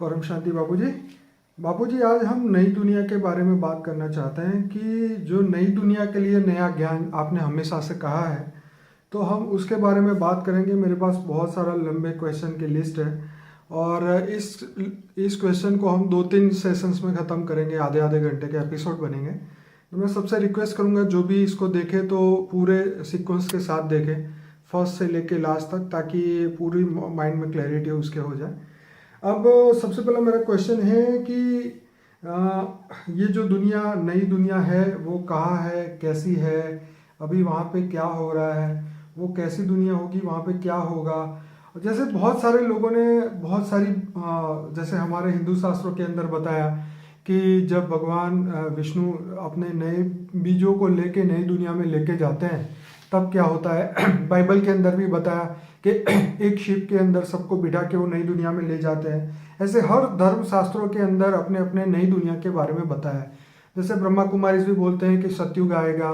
परम शांति बाबूजी। बाबूजी, आज हम नई दुनिया के बारे में बात करना चाहते हैं कि जो नई दुनिया के लिए नया ज्ञान आपने हमेशा से कहा है, तो हम उसके बारे में बात करेंगे। मेरे पास बहुत सारा लंबे क्वेश्चन की लिस्ट है और इस क्वेश्चन को हम 2-3 सेशंस में ख़त्म करेंगे, आधे आधे घंटे के एपिसोड बनेंगे। तो मैं सबसे रिक्वेस्ट करूँगा जो भी इसको देखे तो पूरे सीक्वेंस के साथ देखे, फर्स्ट से लेके लास्ट तक, ताकि पूरी माइंड में क्लैरिटी उसके हो जाए। अब सबसे पहला मेरा क्वेश्चन है कि ये जो दुनिया नई दुनिया है वो कहाँ है, कैसी है, अभी वहाँ पे क्या हो रहा है, वो कैसी दुनिया होगी, वहाँ पे क्या होगा। जैसे बहुत सारे लोगों ने बहुत सारी जैसे हमारे हिंदू शास्त्रों के अंदर बताया कि जब भगवान विष्णु अपने नए बीजों को लेके नई दुनिया में लेके जाते हैं तब क्या होता है। बाइबल के अंदर भी बताया कि एक शिप के अंदर सबको बिठा के वो नई दुनिया में ले जाते हैं। ऐसे हर धर्म शास्त्रों के अंदर अपने अपने नई दुनिया के बारे में बताया है। जैसे ब्रह्मा कुमारीज भी बोलते हैं कि सतयुग आएगा,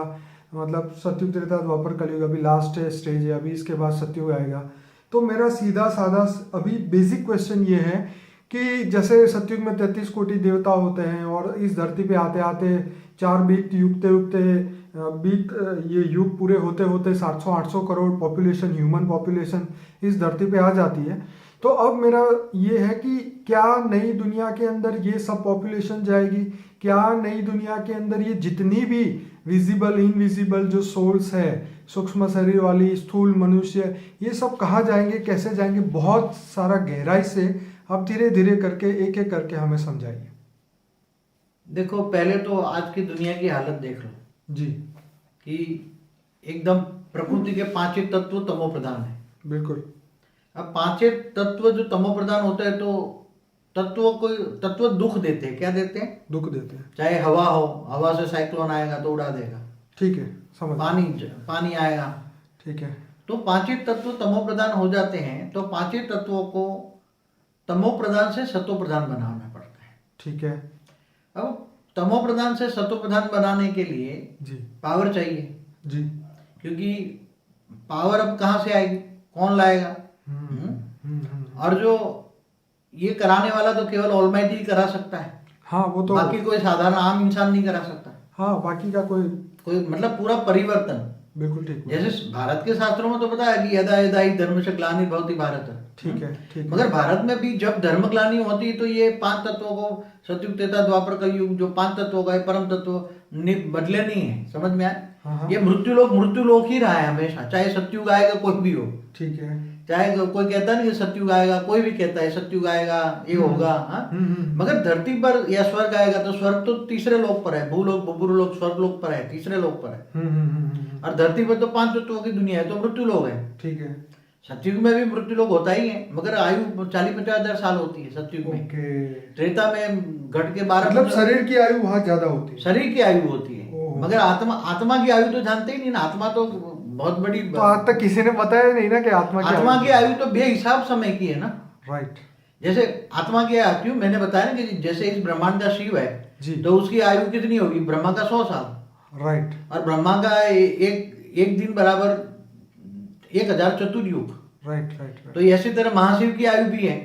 मतलब सतयुग त्रेता द्वापर कलयुग अभी लास्ट स्टेज है, अभी इसके बाद सतयुग आएगा। तो मेरा सीधा साधा अभी बेसिक क्वेश्चन ये है कि जैसे सतयुग में 33 कोटि देवता होते हैं और इस धरती पे आते आते 4 बीत युगते युगते बीत ये युग पूरे होते होते 700-800 करोड़ पॉपुलेशन, ह्यूमन पॉपुलेशन इस धरती पे आ जाती है। तो अब मेरा ये है कि क्या नई दुनिया के अंदर ये सब पॉपुलेशन जाएगी? क्या नई दुनिया के अंदर ये जितनी भी विजिबल इनविजिबल जो सोल्स है, सूक्ष्म शरीर वाली स्थूल मनुष्य, ये सब कहाँ जाएंगे, कैसे जाएंगे? बहुत सारा गहराई से अब धीरे धीरे करके एक एक करके हमें समझाइए। देखो, पहले तो आज की दुनिया की हालत देख लो जी। कि एकदम प्रकृति के पांचों तत्व तमो प्रधान है। बिल्कुल। अब पांचों तत्व जो तमो प्रधान होते हैं तो तत्व दुख देते हैं। क्या देते हैं? दुख देते हैं। चाहे हवा हो, हवा से साइक्लोन आएगा तो उड़ा देगा। ठीक है, समझ। पानी आएगा। ठीक है। तो पांचों तत्व तमो प्रधान हो जाते हैं तो पांचों तत्वों को तमो प्रधान से सतो प्रधान बनाना पड़ता है। ठीक है। अब तमो प्रधान से सतो प्रधान बनाने के लिए जी पावर चाहिए जी। क्योंकि पावर अब कहाँ से आएगी, कौन लाएगा? और जो ये कराने वाला तो केवल ऑलमाइटी ही करा सकता है। हाँ, वो तो बाकी कोई साधारण आम इंसान नहीं करा सकता। हाँ, बाकी का कोई मतलब पूरा परिवर्तन। बिल्कुल ठीक। जैसे भारत के शास्त्रों में तो पता है कि यदा यदा ही धर्म से ग्लानिर्भवति भारत। ठीक है। ठीक है। मगर भारत में भी जब धर्म ग्लानि होती तो ये 5 तत्वों को, सतयुग त्रेता द्वापर कलयुग, जो 5 तत्वों का है परम तत्व बदले नहीं है। समझ में आए? हाँ। ये मृत्यु लोक ही रहा है हमेशा, चाहे सतयुग आएगा कोई भी हो। ठीक है। चाहे कोई कहता नहीं सतयुग आएगा, कोई भी कहता है सतयुग आएगा, ये होगा। हाँ, मगर धरती पर या स्वर्ग आएगा तो स्वर्ग तो तीसरे लोक पर है, भूलोक भूलोक स्वर्ग लोक पर है, तीसरे लोक पर है। और धरती पर तो 5 तत्वों की दुनिया है तो मृत्यु लोक है। ठीक है। सतयुग में भी मृत्यु लोक होता ही है, मगर आयु 40-50 हजार साल होती है सतयुग में। त्रेता में घट के 12, मतलब शरीर की आयु वहाँ ज्यादा होती है। शरीर की आयु होती है, मगर आत्मा की आयु तो जानते ही नहीं ना। आत्मा तो बहुत बड़ी, तो आज तक किसी ने बताया नहीं ना कि आत्मा की आयु तो बेहिसाब समय की है ना। राइट। जैसे आत्मा की आयु मैंने बताया ना कि जैसे इस ब्रह्मांड का शिव है जी, तो उसकी आयु कितनी होगी? ब्रह्मा का 100 साल। राइट। और ब्रह्मा का एक दिन बराबर 1000 चतुर्युग। राइट। तो इसी तरह महाशिव की आयु भी है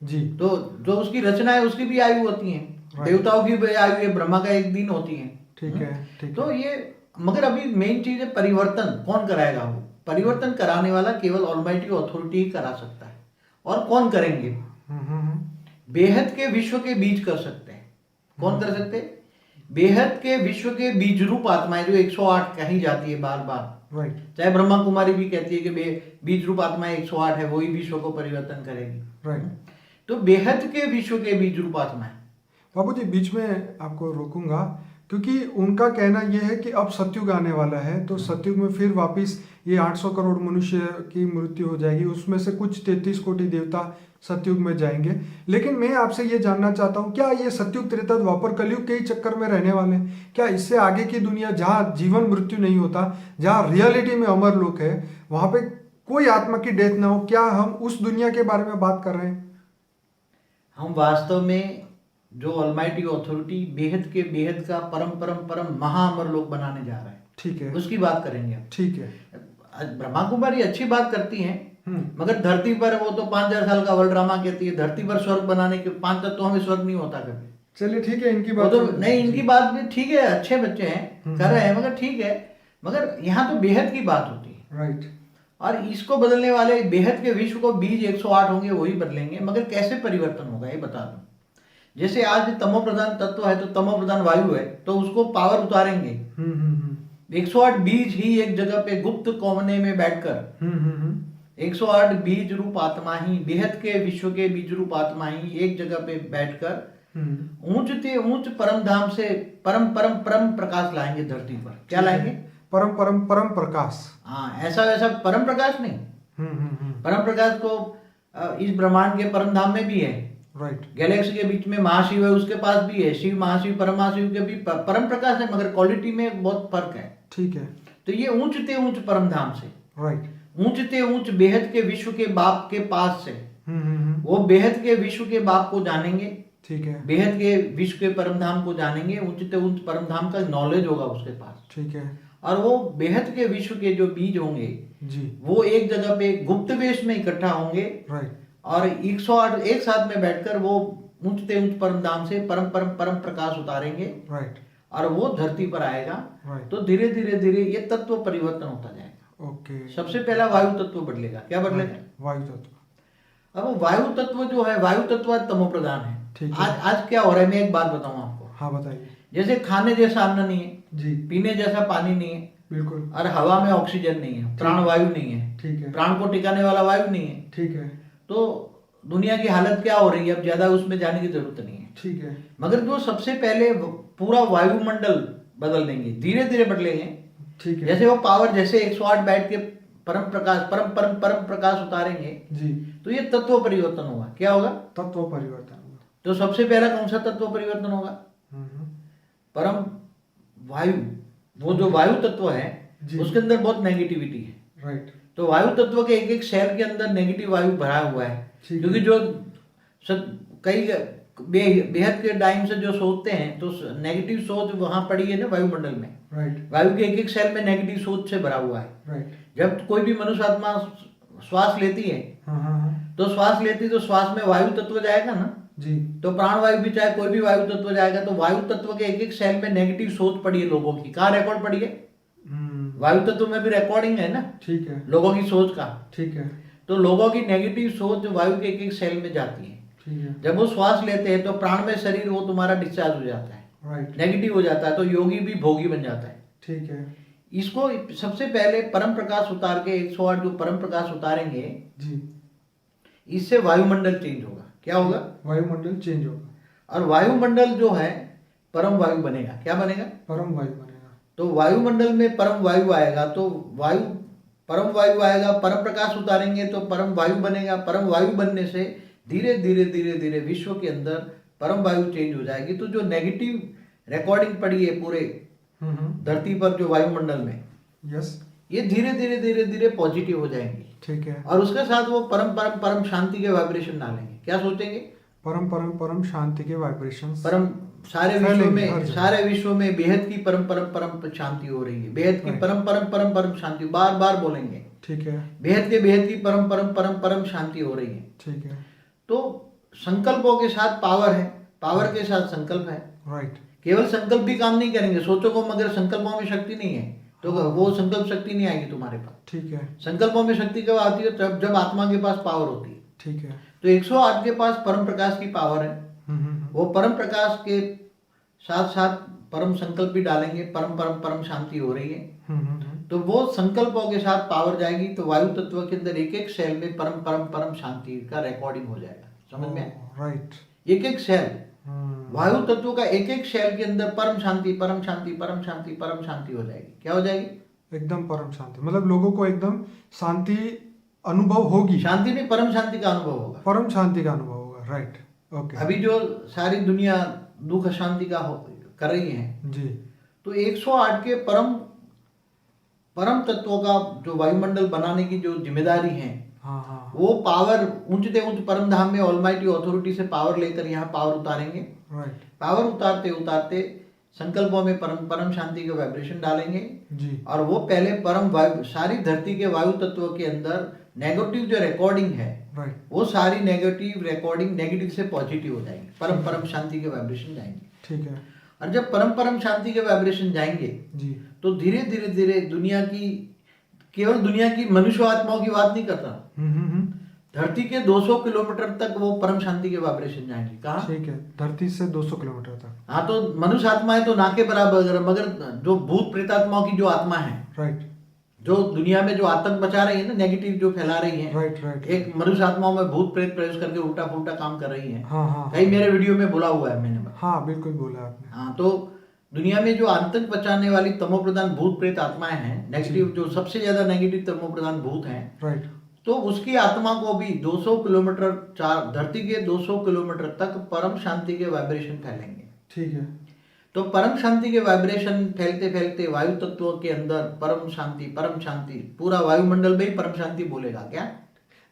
जी। तो जो उसकी रचना है उसकी भी आयु होती है, देवताओं की भी आयु है, ब्रह्मा का एक दिन होती है। ठीक है। तो ये, मगर अभी मेन चीज है परिवर्तन। कौन कराएगा? वो परिवर्तन कराने वाला केवल ऑलमाइटी ऑथोरिटी ही करा सकता है। और कौन करेंगे? बेहद के विश्व के बीज कर सकते हैं। कौन कर सकते हैं? बेहद के विश्व के बीज रूप आत्माएं जो 108 कही जाती है बार बार। राइट। चाहे ब्रह्मा कुमारी भी कहती है कि बीज रूप आत्माएं 108 है, वही विश्व को परिवर्तन करेगी। राइट। तो बेहद के विश्व के बीज रूप आत्माएं। बाबूजी, बीच में आपको रोकूंगा क्योंकि उनका कहना यह है कि अब सतयुग आने वाला है, तो सतयुग में फिर वापस ये 800 करोड़ मनुष्य की मृत्यु हो जाएगी, उसमें से कुछ 33 कोटि देवता सतयुग में जाएंगे। लेकिन मैं आपसे ये जानना चाहता हूँ, क्या ये सतयुग त्रेता द्वापर कलयुग के ही चक्कर में रहने वाले हैं? क्या इससे आगे की दुनिया जहाँ जीवन मृत्यु नहीं होता, जहाँ रियलिटी में अमर लोक है, वहाँ पे कोई आत्मा की डेथ ना हो, क्या हम उस दुनिया के बारे में बात कर रहे हैं? हम वास्तव में जो ऑलमाइटी ऑथोरिटी बेहद के बेहद का परम महाअमर लोक बनाने जा रहे हैं। ठीक है, उसकी बात करेंगे। ठीक है। ब्रह्मा कुमारी अच्छी बात करती हैं मगर धरती पर वो तो 5000 साल का वर्ल्ड ड्रामा कहती है, धरती पर स्वर्ग बनाने के 5 तत्वों में स्वर्ग नहीं होता कभी। चलिए ठीक है, इनकी वो बात तो नहीं, इनकी बात भी ठीक है, अच्छे बच्चे हैं कर रहे हैं, मगर ठीक है, मगर यहाँ तो बेहद की बात होती है। राइट। और इसको बदलने वाले बेहद के विश्व को बीज 108 होंगे, वही बदलेंगे, मगर कैसे परिवर्तन होगा ये बता दूं। जैसे आज तमो प्रधान तत्व है तो तमो प्रधान वायु है, तो उसको पावर उतारेंगे। 108 बीज ही एक जगह पे गुप्त कोने में बैठकर 108 बीज रूप आत्मा ही, बेहद के विश्व के बीज रूप आत्मा ही एक जगह पे बैठकर ऊंच ते ऊंच परम धाम से परम परम परम प्रकाश लाएंगे धरती पर। क्या लाएंगे? परम परम परम प्रकाश। हाँ, ऐसा वैसा परम प्रकाश नहीं। परम प्रकाश तो इस ब्रह्मांड के परम धाम में भी है। राइट। गैलेक्सी के बीच में महाशिव है, उसके पास भी है शिव, महाशिव, परमाशिव के भी परम प्रकाश है, मगर क्वालिटी में बहुत फर्क है। ठीक है। तो ये ऊंचते ऊंच परम धाम से, राइट, ऊंचते ऊंच बेहद के विश्व के बाप के पास से, वो बेहद के विश्व के बाप को जानेंगे। ठीक है। बेहद के विश्व के परम धाम को जानेंगे, ऊंचते ऊंच परम धाम का नॉलेज होगा उसके पास। ठीक है। और वो बेहद के विश्व के जो बीज होंगे जी, वो एक जगह पे गुप्त वेश में इकट्ठा होंगे। राइट। और 108 एक साथ में बैठकर वो ऊंचते ऊंच परम धाम से परम परम परम प्रकाश उतारेंगे। राइट। और वो धरती पर आएगा। राइट। तो धीरे धीरे धीरे ये तत्व परिवर्तन होता जाएगा। ओके। सबसे पहला वायु तत्व बदलेगा। क्या बदलेगा? वायु तत्व। अब वो वायु तत्व जो है, वायु तत्व आज तमो प्रधान है। ठीक है। आज क्या हो रहा है, मैं एक बात बताऊं आपको। हाँ बताइए। जैसे खाने जैसा अन्न नहीं है जी, पीने जैसा पानी नहीं है, बिल्कुल, और हवा में ऑक्सीजन नहीं है, प्राण वायु नहीं है, ठीक है, प्राण को टिकाने वाला वायु नहीं है, ठीक है, तो दुनिया की हालत क्या हो रही है, अब ज्यादा उसमें जाने की जरूरत नहीं है। ठीक है। मगर जो सबसे पहले पूरा वायुमंडल बदल देंगे, धीरे धीरे बदलेंगे। ठीक है। जैसे वो पावर, जैसे 108 बैठ के परम प्रकाश परम परम परम प्रकाश उतारेंगे, जी, तो ये तत्व परिवर्तन होगा। क्या होगा? तत्व परिवर्तन होगा। तो सबसे पहला कौन सा तत्व परिवर्तन होगा? परम वायु। वो जो वायु तत्व है उसके अंदर बहुत नेगेटिविटी है। राइट। तो वायु तत्व के एक एक सेल के अंदर नेगेटिव वायु भरा हुआ है, क्योंकि जो कई बेहद के टाइम से जो सोचते हैं, तो नेगेटिव सोच वहां पड़ी है ना वायुमंडल में। राइट। वायु के एक एक सेल में नेगेटिव सोच से भरा हुआ है। राइट। जब कोई भी मनुष्य आत्मा श्वास लेती है, तो श्वास लेती तो श्वास में वायु तत्व जाएगा ना जी, तो प्राण वायु भी चाहे कोई भी वायु तत्व जाएगा। तो वायु तत्व के एक एक सेल में नेगेटिव सोच पड़ी है लोगों की। कहाँ रिकॉर्ड पड़ी है? वायु तत्व में भी रिकॉर्डिंग है ना। ठीक है। लोगों की सोच का। ठीक है। तो लोगों की नेगेटिव सोच वायु के एक एक सेल में जाती है। ठीक है। जब वो श्वास लेते हैं तो प्राण में शरीर वो तुम्हारा डिस्चार्ज हो जाता है, राइट, नेगेटिव हो जाता है, तो योगी भी भोगी बन जाता है। ठीक है। इसको सबसे पहले परम प्रकाश उतार के 108 जो परम प्रकाश उतारेंगे जी, इससे वायुमंडल चेंज होगा। क्या होगा? वायुमंडल चेंज होगा। और वायुमंडल जो है परम वायु बनेगा। क्या बनेगा? परम वायु बनेगा। तो वायुमंडल में परम वायु आएगा, तो वायु परम वायु आएगा, परम प्रकाश उतारेंगे तो परम वायु बनेगा। परम वायु बनने से धीरे धीरे धीरे धीरे विश्व के अंदर परम वायु चेंज हो जाएगी। तो जो नेगेटिव रिकॉर्डिंग पड़ी है पूरे धरती पर जो वायुमंडल में, यस, ये धीरे धीरे धीरे धीरे पॉजिटिव हो जाएंगी। ठीक है। और उसके साथ वो परम परम परम शांति के वाइब्रेशन डालेंगे। क्या सोचेंगे? परम परम परम शांति के वाइब्रेशंस परम सारे विश्व में बेहद की परम परम परम शांति हो रही है। बेहद की परम परम परम परम शांति, बार बार बोलेंगे। ठीक है। बेहद की परम परम परम परम शांति हो रही है। ठीक है। तो संकल्पों के साथ पावर है, पावर के साथ संकल्प है। राइट। केवल संकल्प भी काम नहीं करेंगे। सोचो को मगर संकल्पों में शक्ति नहीं है तो वो संकल्प शक्ति नहीं आएगी तुम्हारे पास। ठीक है। संकल्पों में शक्ति कब आती है? तब जब आत्मा के पास पावर होती है। ठीक है। तो 108 के पास परम प्रकाश की पावर है। वो परम प्रकाश के साथ साथ परम संकल्प भी डालेंगे। परम परम परम शांति हो रही है। तो वो संकल्पों के साथ पावर जाएगी, तो वायु तत्व के अंदर एक एक सेल में परम परम परम शांति का रिकॉर्डिंग हो जाएगा। समझ में? राइट। एक एक सेल, वायु तत्व का एक एक सेल के अंदर परम शांति परम शांति परम शांति परम शांति हो जाएगी। क्या हो जाएगी? एकदम परम शांति। मतलब लोगों को एकदम शांति अनुभव होगी। शांति नहीं, परम शांति का अनुभव होगा। परम शांति का अनुभव होगा। राइट। ओके। अभी जो सारी दुनिया दुख शांति का कर रही है जी, तो 108 के परम तत्वों का जो वायुमंडल बनाने की जो जिम्मेदारी है, हाँ, वो पावर ऊंचते ऊंच परम धाम में ऑलमाइटी अथॉरिटी से पावर लेकर यहाँ पावर उतारेंगे। राइट। पावर उतारते उतारते संकल्पों में परम परम शांति के वाइब्रेशन डालेंगे जी, और वो पहले परम वायु, सारी धरती के वायु तत्व के अंदर नेगेटिव जो रिकॉर्डिंग है राइट, वो सारी नेगेटिव रिकॉर्डिंग नेगेटिव से पॉजिटिव हो जाएंगे, परम परम शांति के वाइब्रेशन जाएंगे। ठीक है। और जब परम परम शांति के वाइब्रेशन जाएंगे जी, तो धीरे धीरे धीरे दुनिया की, केवल दुनिया की मनुष्य आत्माओं की बात नहीं करता, हम्म, धरती के 200 किलोमीटर तक वो परम शांति के वाइब्रेशन जाएंगे। कहाँ? ठीक है, धरती से 200 किलोमीटर तक। हाँ, तो मनुष्य आत्माएं तो ना के बराबर, मगर जो भूत प्रेतात्माओं की जो आत्मा है, राइट, जो दुनिया में जो आतंक मचा रही है ना, नेगेटिव जो फैला रही है, राइट, राइट, एक मनुष्य आत्माओं में भूत प्रेत प्रवेश करके उल्टा पुल्टा काम कर रही है। हाँ हाँ कहीं मेरे वीडियो में बोला हुआ है मैंने। हाँ, बिल्कुल बोला आपने। हाँ, तो दुनिया में जो आतंक मचाने वाली तमोप्रधान भूत प्रेत आत्माएं हैं, नेगेटिव जो सबसे ज्यादा नेगेटिव तमोप्रधान भूत हैं, राइट, तो उसकी आत्मा को भी 200 किलोमीटर धरती के 200 किलोमीटर तक परम शांति के वाइब्रेशन फैलेंगे। ठीक है। तो परम शांति के वाइब्रेशन फैलते फैलते वायु तत्वों के अंदर परम शांति, पूरा वायुमंडल में ही परम शांति बोलेगा क्या?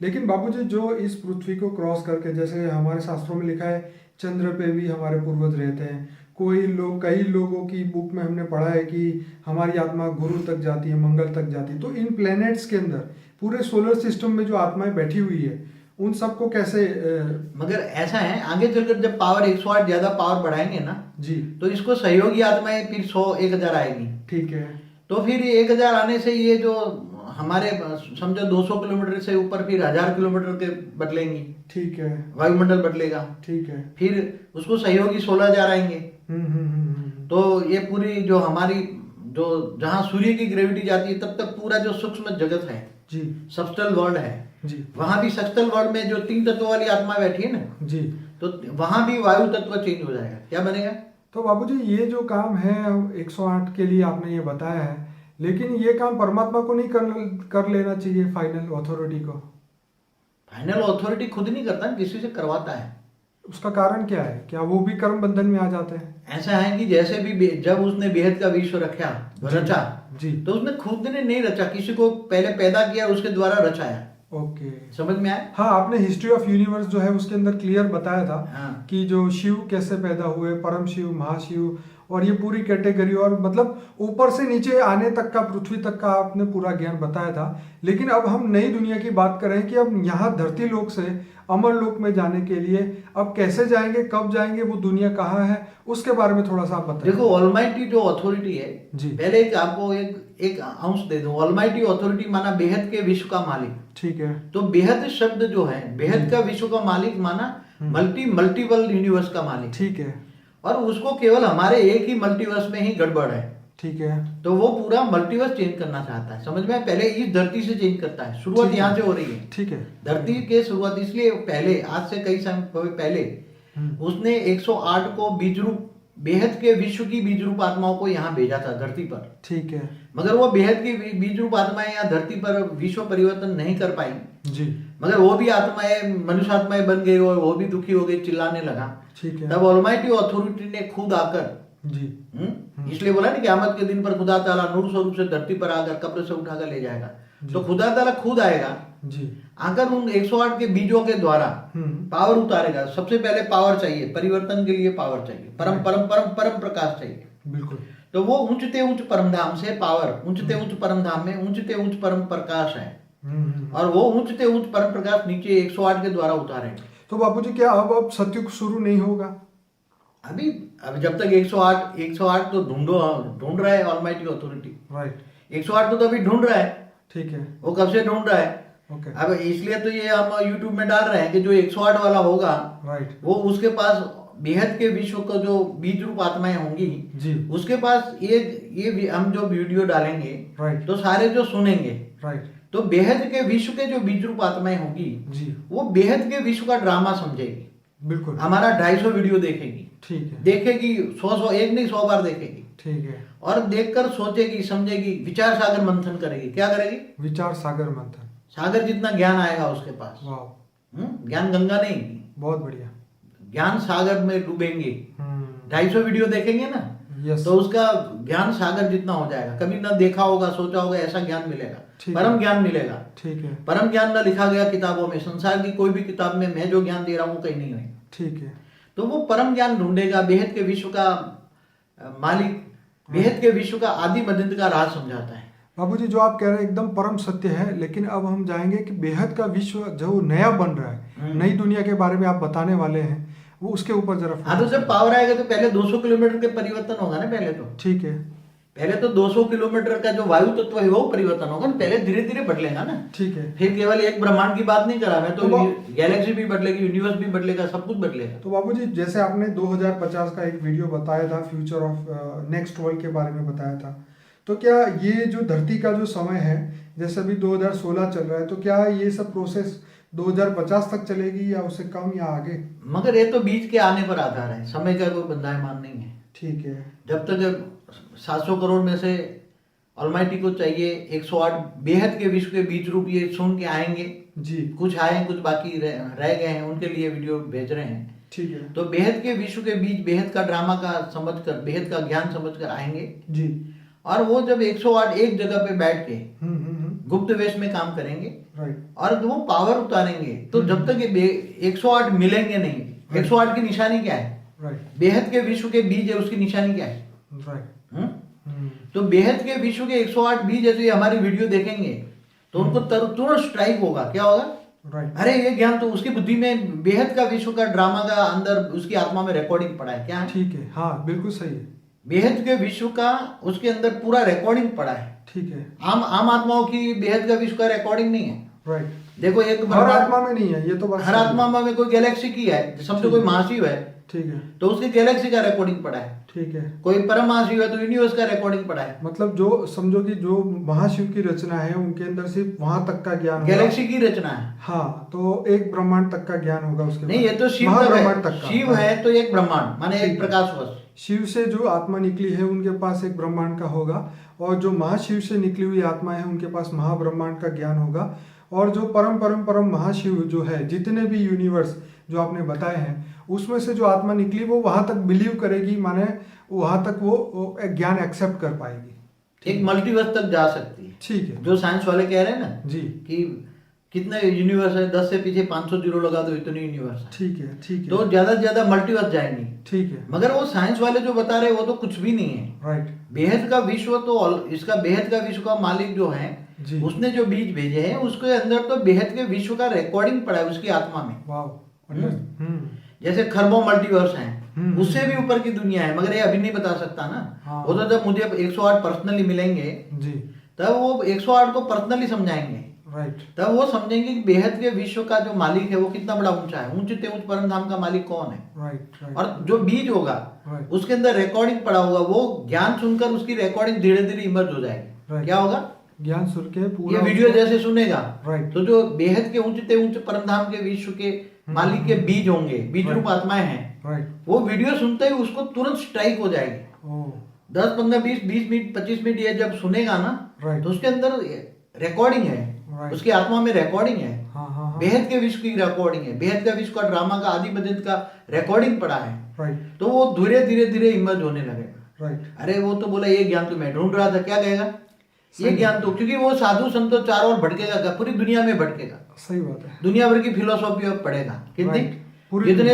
लेकिन बापूजी, जो इस पृथ्वी को क्रॉस करके, जैसे हमारे शास्त्रों में लिखा है, चंद्र पे भी हमारे पूर्वज रहते हैं। कई लोगों की बुक में हमने पढ़ा है कि हमारी आत्मा गुरु तक जाती है, मंगल तक जाती है। तो इन प्लैनेट्स के अंदर, पूरे सोलर सिस्टम में जो आत्माएं बैठी हुई है, उन सबको कैसे मगर ऐसा है, आगे चलकर जब पावर 108 ज्यादा पावर बढ़ाएंगे ना जी, तो इसको सहयोगी आत्माएं फिर 100-1000 आएगी। ठीक है। तो फिर 1000 आने से ये जो हमारे समझो 200 किलोमीटर से ऊपर फिर 1000 किलोमीटर के बदलेंगी। ठीक है। वायुमंडल बदलेगा। ठीक है। फिर उसको सहयोगी 16000 आएंगे। तो ये पूरी जो हमारी जो जहाँ सूर्य की ग्रेविटी जाती है तब तक पूरा जो सूक्ष्म जगत है जी, सबस्टल वर्ल्ड है जी, वहां भी सबस्टल वर्ल्ड में जो 3 तत्वों वाली आत्मा बैठी है ना जी, तो वहां भी वायु तत्व चेंज हो जाएगा। क्या बनेगा? तो बाबूजी, ये जो काम है 108 के लिए आपने ये बताया है, लेकिन ये काम परमात्मा को नहीं कर लेना चाहिए, फाइनल अथॉरिटी को? फाइनल अथॉरिटी खुद नहीं करता, किसी से करवाता है। उसका कारण क्या है? क्या वो भी कर्म बंधन में आ जाते हैं? ऐसा है कि जैसे भी जब उसने बेहद का विश्व रचा जी, तो उसने खुद ने नहीं रचा, किसी को पहले पैदा किया, उसके द्वारा रचाया। ओके, समझ में आया? हाँ, आपने हिस्ट्री ऑफ यूनिवर्स जो है उसके अंदर क्लियर बताया था। हाँ। कि जो शिव कैसे पैदा हुए, परम शिव, महाशिव, और ये पूरी कैटेगरी, और मतलब ऊपर से नीचे आने तक का, पृथ्वी तक का आपने पूरा ज्ञान बताया था। लेकिन अब हम नई दुनिया की बात कर रहे हैं कि अब यहाँ धरती लोक से अमर लोक में जाने के लिए अब कैसे जाएंगे, कब जाएंगे, वो दुनिया कहाँ है, उसके बारे में थोड़ा सा आप बताइए। देखो, ऑलमाइटी जो अथॉरिटी है जी, पहले आपको एक अंश दे दूं। ऑलमाइटी अथॉरिटी माना बेहद के विश्व का मालिक। ठीक है। तो बेहद शब्द जो है, बेहद का विश्व का मालिक माना मल्टीपल यूनिवर्स का मालिक। ठीक है। और उसको केवल हमारे एक ही मल्टीवर्स में ही गड़बड़ है। ठीक है। तो वो पूरा मल्टीवर्स चेंज करना चाहता है। समझ में? पहले इस धरती से चेंज करता है, शुरुआत यहाँ से हो रही है। ठीक है। धरती के शुरुआत, इसलिए पहले, आज से कई समय पहले उसने 108 को बीज रूप, बेहद के विश्व की बीज रूप आत्माओं को यहाँ भेजा था धरती पर। ठीक है। मगर वो बेहद की बीज रूप आत्माएं यहाँ धरती पर विश्व परिवर्तन नहीं कर पाई जी, मगर वो भी आत्माएं मनुष्य आत्माएं बन गई और वो भी दुखी हो गई, चिल्लाने लगा। ठीक है। तब ऑलमाइटी अथॉरिटी ने खुद आकर जी, इसलिए बोला ना कि क़यामत के दिन पर खुदा ताला नूर स्वरूप से धरती पर आकर कब्र से उठाकर ले जाएगा। तो खुदा ताला खुद आएगा जी, आकर उन 108 के बीजों के द्वारा पावर उतारेगा। सबसे पहले पावर चाहिए, परिवर्तन के लिए पावर चाहिए, परम परम परम परम प्रकाश चाहिए। बिल्कुल। तो वो ऊंचते ऊंच परम धाम से पावर, ऊंचते ऊंच परम धाम में ऊंचते ऊंच परम प्रकाश है। और वो ऊंचते ऊंच परम प्रकाश नीचे 108 के द्वारा उतारेगा। तो बापूजी, क्या अब सत्युग शुरू नहीं होगा? अभी जब तक 108 तो ढूंढ रहा है ऑलमाइटी अथॉरिटी। राइट। 108 तो अभी ढूंढ रहा है। ठीक है। वो कब से ढूंढ रहा है? ओके। अब इसलिए तो ये हम यूट्यूब में डाल रहे हैं कि जो 108 वाला होगा, राइट, वो उसके पास बेहद के विश्व का जो बीज रूप आत्माएं होंगी जी, उसके पास ये हम जो वीडियो डालेंगे, राइट, तो सारे जो सुनेंगे, राइट, तो बेहद के विश्व के जो बीज रूप आत्माएं होंगी जी, वो बेहद के विश्व का ड्रामा समझेगी। बिल्कुल। हमारा 250 वीडियो देखेगी। ठीक है। देखेगी 100 एक नहीं 100 बार देखेगी। ठीक है। और देखकर सोचेगी, समझेगी, विचार सागर मंथन करेगी। क्या करेगी? विचार सागर मंथन। सागर जितना ज्ञान आएगा उसके पास। वाह, ज्ञान गंगा नहीं, बहुत बढ़िया। ज्ञान सागर में डूबेंगे। 250 वीडियो देखेंगे ना, यस, तो उसका ज्ञान सागर जितना हो जाएगा। कभी ना देखा होगा, सोचा होगा, ऐसा ज्ञान मिलेगा, परम ज्ञान मिलेगा। ठीक है। परम ज्ञान ना लिखा गया किताबों में, संसार की कोई भी किताब में मैं जो ज्ञान दे रहा हूँ कहीं नहीं है। ठीक है। तो वो परम ज्ञान ढूंढेगा। बेहद के विश्व का मालिक, बेहद के विश्व का आदि मध्यंत का राज समझाता है। बाबूजी जो आप कह रहे हैं एकदम परम सत्य है, लेकिन अब हम जाएंगे कि बेहद का विश्व जो नया बन रहा है, नई दुनिया के बारे में आप बताने वाले हैं, वो उसके ऊपर जरा हाँ, तो जब पावर आएगा तो पहले 200 किलोमीटर के परिवर्तन होगा ना। पहले तो ठीक है, पहले तो 200 किलोमीटर का जो वायु तत्व है वो परिवर्तन होगा ना। पहले धीरे धीरे बदलेगा ना। ठीक है। फिर केवल एक ब्रह्मांड की बात नहीं करा मैं तो गैलेक्सी भी बदलेगी, यूनिवर्स भी बदलेगा, सब कुछ बदलेगा। तो बाबूजी जैसे आपने 2050 का एक वीडियो बताया था, फ्यूचर ऑफ नेक्स्ट वर्ल्ड के बारे में बताया था, तो क्या ये जो धरती का जो समय है, जैसे अभी 2016 चल रहा है, तो क्या ये सब प्रोसेस 2050 तक चलेगी या उससे कम या आगे? मगर ये तो बीच के आने पर आधार है, समय का कोई बंधायमान नहीं है। ठीक है। जब तक 700 करोड़ में से ऑलमाइटी को चाहिए 108 बेहद के विश्व के बीज रूप ये सुन के आएंगे जी। कुछ आए, कुछ बाकी रह गए हैं, उनके लिए वीडियो भेज रहे हैं। ठीक है। तो बेहद के विश्व के बीज बेहद का ड्रामा का समझकर, बेहद का ज्ञान समझकर आएंगे जी। और वो जब 108 एक जगह पे बैठ के गुप्त वेश में काम करेंगे और वो पावर उतारेंगे, तो जब तक ये 108 मिलेंगे नहीं। 108 की निशानी क्या है? बेहद के विश्व के बीज है, उसकी निशानी क्या है? तो बेहद के विश्व के 108 बीज जैसे हमारी वीडियो देखेंगे तो उनको तुरंत स्ट्राइक होगा। क्या होगा? अरे ये ज्ञान तो उसकी बुद्धि में बेहद का विश्व का ड्रामा का अंदर उसकी आत्मा में रिकॉर्डिंग पड़ा है। क्या है? ठीक है, हाँ बिल्कुल सही है। बेहद के विश्व का उसके अंदर पूरा रिकॉर्डिंग पड़ा है। ठीक है। आम आत्माओं की बेहद का विश्व का रिकॉर्डिंग नहीं है। राइट। देखो एक हर आत्मा में नहीं है ये तो बात। हर आत्मा में कोई गैलेक्सी की है, समझो कोई महाशिव है, ठीक है, तो उसकी गैलेक्सी का रिकॉर्डिंग पड़ा है। ठीक है। कोई परम महाशिव है तो यूनिवर्स का रिकॉर्डिंग पड़ा है। मतलब जो समझो कि जो महाशिव की रचना है उनके अंदर सिर्फ वहां तक का ज्ञान, गैलेक्सी की रचना है। हाँ, तो एक ब्रह्मांड तक का ज्ञान होगा उसके नहीं, ये तो शिव तक है। शिव है तो एक ब्रह्मांड माने एक प्रकाश वर्ष। शिव से जो आत्मा निकली है उनके पास एक ब्रह्मांड का होगा, और जो महाशिव से निकली हुई आत्मा है उनके पास महाब्रह्मांड का ज्ञान होगा। और जो परम परम परम महाशिव जो है, जितने भी यूनिवर्स जो आपने बताए हैं, उसमें से जो आत्मा निकली वो वहां तक बिलीव करेगी, माने वहां तक वो ज्ञान एक्सेप्ट कर पाएगी। एक मल्टीवर्स तक जा सकती है। ठीक है। जो साइंस वाले कह रहे हैं ना जी कि कितने यूनिवर्स है, 10 से पीछे 500 जीरो लगा दो, इतने यूनिवर्स है। ठीक है, ठीक है। तो ज्यादा से ज्यादा मल्टीवर्स जाएंगी। ठीक है। मगर वो साइंस वाले जो बता रहे हैं वो तो कुछ भी नहीं है। राइट। बेहद का विश्व तो इसका बेहद का विश्व का मालिक जो है जी, उसने जो बीज भेजे हैं उसके अंदर तो बेहद के विश्व का रिकॉर्डिंग पड़ा है उसकी आत्मा में। जैसे खरबों मल्टीवर्स हैं, उससे भी ऊपर की दुनिया है, मगर ये अभी नहीं बता सकता ना। हाँ। वो तो जब मुझे 108 पर्सनली मिलेंगे जी, तब वो 108 को पर्सनली समझाएंगे। राइट। तब वो समझेंगे कि बेहद के विश्व का जो मालिक है वो कितना बड़ा ऊंचा है, ऊंचे से ऊंच परम धाम का मालिक कौन है। राइट। और जो बीज होगा उसके अंदर रिकॉर्डिंग पड़ा होगा, वो ज्ञान सुनकर उसकी रिकॉर्डिंग धीरे धीरे इमर्ज हो जाएगी। क्या होगा? ज्ञान सुन के पूरा ये वीडियो जैसे सुनेगा राइट, तो जो बेहद के ऊंचे ऊंचे परम धाम के विश्व के मालिक के बीज होंगे, बीज रूप आत्माएं हैं, राइट, वो वीडियो सुनते ही उसको तुरंत स्ट्राइक हो जाएगी। 10, 15, 20 मिनट 25 मिनट ये जब सुनेगा ना तो उसके अंदर रिकॉर्डिंग है, उसकी आत्मा में रिकॉर्डिंग है। बेहद के विश्व की रिकॉर्डिंग है, बेहद का विश्व का ड्रामा का आदि बदंत का रिकॉर्डिंग पड़ा है। तो वो धीरे धीरे धीरे इमर्ज होने लगेगा। अरे वो तो बोला ये ज्ञान तो मैं ढूंढ रहा था, क्या कहेगा ये ज्ञान तो, क्योंकि वो साधु संतो चारों ओर भटकेगा, पूरी दुनिया में भटकेगा। सही बात है। दुनिया भर की फिलोसॉफी अब पढ़ेगा। कितनी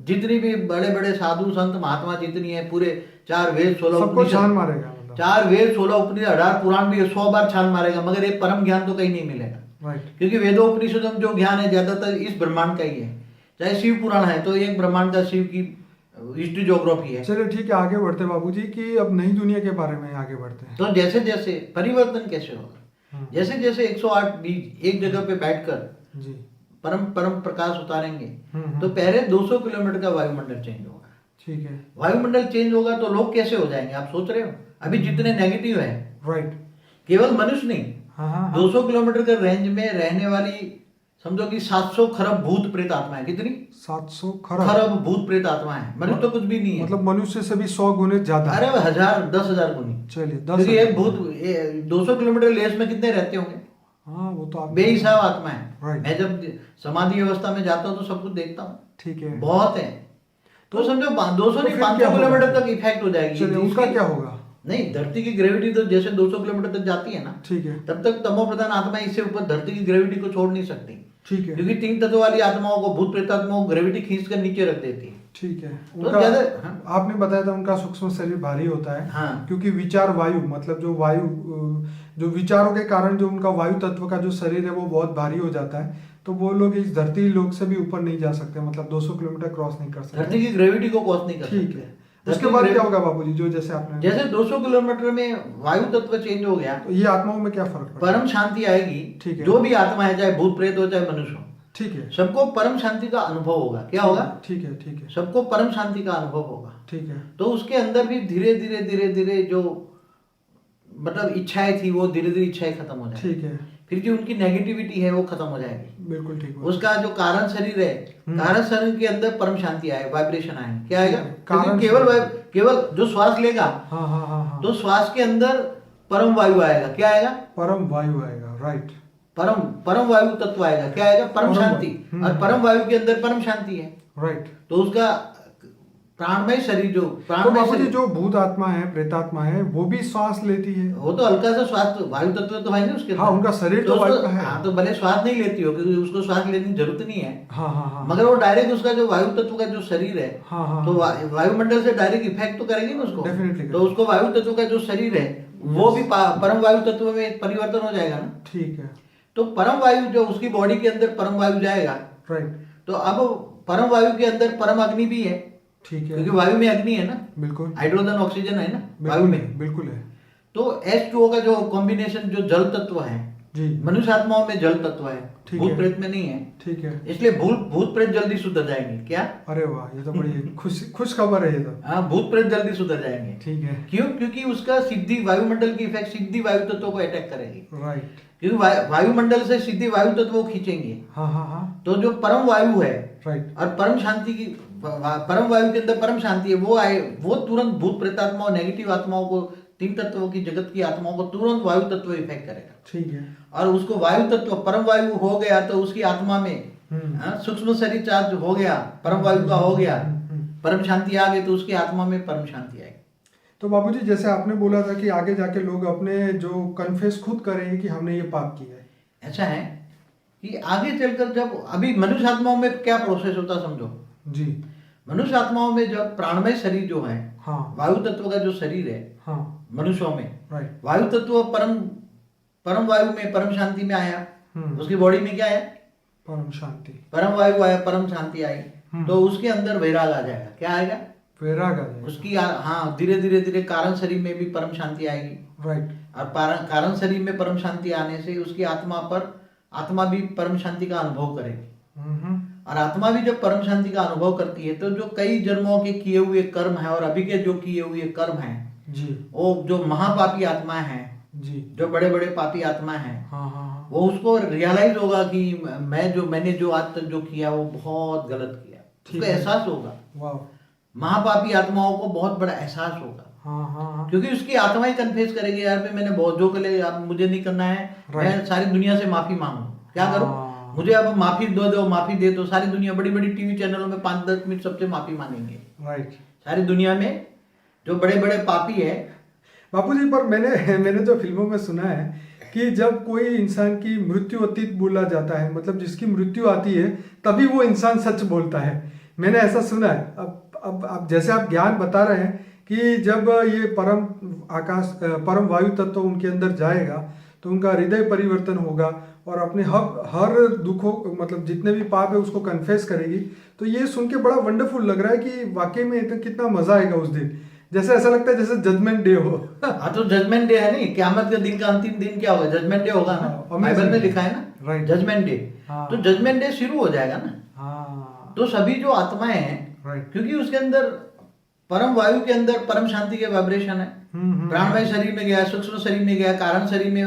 जितनी भी बड़े बड़े साधु संत महात्मा जितनी है, पूरे 4 वेद 16 उपनिषद, 4 वेद 16 उपनिषद 18 पुराण भी 100 बार छान मारेगा, मगर एक परम ज्ञान तो कहीं नहीं मिलेगा। क्योंकि वेदोपनिषद में जो ज्ञान है ज्यादातर इस ब्रह्मांड का ही है। चाहे शिव पुराण है तो एक ब्रह्मांड का शिव की हिस्ट्री ज्योग्राफी है। चलिए ठीक है, आगे बढ़ते बाबूजी कि अब नई दुनिया के बारे में आगे बढ़ते हैं। तो जैसे जैसे परिवर्तन कैसे होगा, जैसे जैसे 108 बीज एक जगह पे बैठकर जी परम परम प्रकाश उतारेंगे तो पहले 200 किलोमीटर का वायुमंडल चेंज होगा। ठीक है। वायुमंडल चेंज होगा तो लोग कैसे हो जाएंगे, आप सोच रहे हो? अभी जितने नेगेटिव है, राइट, केवल मनुष्य नहीं, 200 किलोमीटर के रेंज में रहने वाली समझो कि 700 खरब भूत प्रेत आत्माएं। कितनी? 700 खरब भूत प्रेत आत्माएं। मनुष्य तो कुछ भी नहीं है, मतलब मनुष्य से भी 100 गुने ज्यादा। अरे 1000 10,000 गुनी। चलिए, क्योंकि एक भूत 200 किलोमीटर लेस में कितने रहते होंगे? हाँ, वो तो आप बेहिसाब आत्माएं। मैं जब समाधि अवस्था में जाता हूँ तो सब कुछ देखता हूँ। ठीक है, बहुत है। तो समझो 200 नहीं 500 किलोमीटर तक इफेक्ट हो जाएगी। उसका क्या होगा? नहीं, धरती की ग्रेविटी तो जैसे 200 किलोमीटर तक जाती है ना, ठीक है, तब तक तमो प्रधान आत्मा इससे ऊपर धरती की ग्रेविटी को छोड़ नहीं सकती। ठीक है। क्योंकि तीन तत्व वाली आत्माओं को, भूत प्रेत आत्माओं को ग्रेविटी खींच कर नीचे रख देती है। ठीक है। तो उनका ज्यादा आपने बताया था उनका सूक्ष्म शरीर भारी होता है। हाँ। क्योंकि विचार वायु, मतलब जो वायु, जो विचारों के कारण जो उनका वायु तत्व का जो शरीर है वो बहुत भारी हो जाता है, तो वो लोग इस धरती लोक से भी ऊपर नहीं जा सकते, मतलब 200 किलोमीटर क्रॉस नहीं कर सकते। धरती की ग्रेविटी को क्रॉस नहीं कर सकते। ठीक है। उसके बाद क्या होगा बाबूजी, जो जैसे आपने जैसे 200 किलोमीटर में वायु तत्व चेंज हो गया, तो ये आत्माओं में क्या फर्क पड़ेगा? परम शांति आएगी। ठीक है। जो भी आत्मा है, चाहे भूत प्रेत हो चाहे मनुष्य हो, ठीक है। सबको परम शांति का अनुभव होगा। क्या होगा? ठीक है। ठीक है। सबको परम शांति का अनुभव होगा। ठीक है। तो उसके अंदर भी धीरे धीरे धीरे धीरे जो मतलब इच्छाएं थी वो धीरे धीरे इच्छाएं खत्म हो जाएगी। ठीक है। फिर जो उनकी नेगेटिविटी है वो खत्म हो जाएगी। बिल्कुल ठीक है। उसका जो कारण शरीर है, कारण शरीर के अंदर परम शांति आए, वाइब्रेशन आए। क्या आएगा? कारण केवल जो श्वास लेगा, हाँ हाँ हाँ हाँ, तो श्वास के अंदर परम वायु आएगा। क्या आएगा? परम वायु आएगा। राइट। परम वायु तत्व आएगा। क्या आएगा? परम शांति। और परम वायु के अंदर परम शांति है। राइट। तो उसका प्राणमय शरीर, जो तो प्राणमय बाबूजी शरीर, जो भूत आत्मा है, प्रेतात्मा है, वो भी श्वास लेती है? वो तो हल्का सा श्वास, तो वायु तत्व तो है ना उसके अंदर। हाँ, उनका शरीर तो वायु का है। हाँ, तो भले श्वास नहीं लेती हो, क्योंकि उसको श्वास लेने की जरूरत नहीं है। हाँ हाँ हाँ। मगर वो डायरेक्ट उसका जो वायु तत्व का जो शरीर है, हाँ हाँ, तो वायुमंडल से डायरेक्ट इफेक्ट तो करेगी ना उसको। डेफिनेटली। तो उसको वायु तत्व का जो शरीर है वो भी परम वायु तत्व में परिवर्तन हो जाएगा ना। ठीक है। तो परम वायु जो उसकी बॉडी के अंदर परम वायु जाएगा। राइट। तो अब परम वायु के अंदर परम अग्नि भी है। ठीक है। क्योंकि वायु में अग्नि है ना। बिल्कुल। हाइड्रोजन ऑक्सीजन है ना वायु में। बिल्कुल है। तो H2O का जो कॉम्बिनेशन जो जल तत्व है जी, मनुष्य आत्माओं में जल तत्व है, भूत प्रेत में नहीं है। ठीक है। इसलिए भूत प्रेत जल्दी सुधर जाएंगे। क्या? अरे वाह, ये तो बड़ी खुश खबर है ये तो। हाँ, भूत प्रेत जल्दी सुधर जाएंगे। ठीक है। क्यों? क्योंकि उसका सीधी वायुमंडल की इफेक्ट सीधी वायु तत्व को अटैक करेगी। राइट। क्योंकि वायुमंडल से सीधी वायु तत्व को खींचेंगे। हाँ हाँ हाँ। तो जो परम वायु है, राइट, और परम शांति की, परम वायु के अंदर परम शांति है, वो आए, वो तुरंत भूत प्रेतात्मा और नेगेटिव आत्माओं को, तीन तत्वों की जगत की आत्माओं को तुरंत वायु तत्व इफेक्ट करेगा। ठीक है। और उसको वायु तत्व परम वायु हो गया तो उसकी आत्मा में सूक्ष्म शरीर चार्ज हो गया, परम वायु का हो गया, परम शांति आ गई, तो उसकी आत्मा में परम शांति आएगी। तो बाबूजी जैसे आपने बोला था कि आगे जाके लोग अपने जो कन्फेस खुद करेंगे कि हमने ये पाप किया है, ऐसा है कि आगे चलकर जब अभी मनुष्य आत्माओं में क्या प्रोसेस होता समझो जी। मनुष्य आत्माओं में जब प्राणमय शरीर जो है, हाँ, वायु तत्व का जो शरीर है, हाँ, मनुष्यों में, राइट, वायु तत्व परम वायु में परम शांति में आया, उसकी बॉडी में क्या आया? परम शांति, परम वायु आया, परम शांति आई, तो उसके अंदर वैराग आ जाएगा। क्या आएगा? वैराग आ जाएगा उसकी। हाँ, धीरे धीरे धीरे कारण शरीर में भी परम शांति आएगी। राइट। और कारण शरीर में परम शांति आने से उसकी आत्मा भी परम शांति का अनुभव करेगी। और आत्मा भी जब परम शांति का अनुभव करती है तो जो कई जन्मों के किए हुए कर्म है और अभी के जो किए हुए कर्म है जी, वो जो महापापी आत्मा है जी, जो बड़े बड़े पापी आत्मा है, हाँ हाँ, वो उसको रियलाइज होगा कि मैंने जो आज तक जो किया वो बहुत गलत किया, उसको एहसास होगा। वाह। महापापी आत्माओं को बहुत बड़ा एहसास होगा। हाँ हाँ, क्योंकि उसकी आत्मा ही कन्फेस करेगी, यार पे मैंने बहुत जो करे, अब मुझे नहीं करना है, मैं सारी दुनिया से माफी मांगू, क्या करूं, मुझे अब माफी दो, माफी दे। तो सारी दुनिया बड़ी बड़ी टीवी चैनलों में 5-10 मिनट सबसे माफी मांगेंगे। राइट। सारी दुनिया में जो बड़े बड़े पापी है। बापूजी, पर मैंने जो फिल्मों में सुना है कि जब कोई इंसान की मृत्यु अतीत बोला जाता है, मतलब जिसकी मृत्यु आती है तभी वो इंसान सच बोलता है, मैंने ऐसा सुना है। अब जैसे आप ज्ञान बता रहे हैं कि जब ये परम वायु तत्व उनके अंदर जाएगा तो उनका हृदय परिवर्तन होगा और अपने हर दुखों, मतलब जितने भी पाप है उसको कन्फेस करेगी। तो ये सुन के बड़ा वंडरफुल लग रहा है कि वाकई में इतना कितना मजा आएगा उस दिन, जैसे ऐसा लगता है जैसे जजमेंट डे हो। हाँ, तो जजमेंट डे है नहीं, क़यामत के दिन का अंतिम दिन क्या होगा? जजमेंट डे होगा ना, बाइबल में लिखा है ना, राइट, जजमेंट डे। तो जजमेंट डे शुरू हो जाएगा ना। तो सभी जो आत्माएं हैं, क्योंकि उसके अंदर परम वायु के अंदर परम शांति के वाइब्रेशन है, प्राणमय शरीर में गया, सूक्ष्म शरीर में गया, कारण शरीर में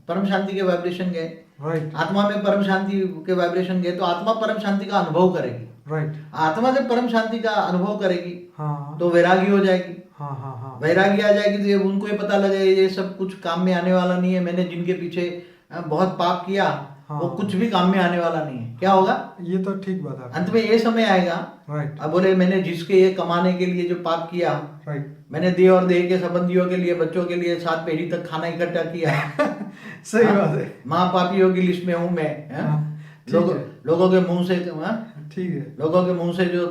परम शांति के वाइब्रेशन गए, राइट, आत्मा में परम शांति के वाइब्रेशन गए, तो आत्मा परम शांति का अनुभव करेगी। राइट। आत्मा जब परम शांति का अनुभव करेगी, हाँ, तो वैरागी हो जाएगी। हाँ हाँ हाँ, वैरागी आ जाएगी तो ये उनको ये पता लगे ये सब कुछ काम में आने वाला नहीं है, मैंने जिनके पीछे बहुत पाप किया, हाँ, वो कुछ भी काम में आने वाला नहीं है। क्या होगा? ये तो ठीक बात है। अंत में ये समय आएगा, राइट, अब बोले मैंने जिसके ये कमाने के लिए जो पाप किया, राइट, मैंने देह और देह के संबंधियों के लिए, बच्चों के लिए 7 पीढ़ी तक खाना इकट्ठा किया। सही बात है। महापापियों की लिस्ट में हूं मैं। लोगों के मुंह से, ठीक है, लोगों के मुंह से जो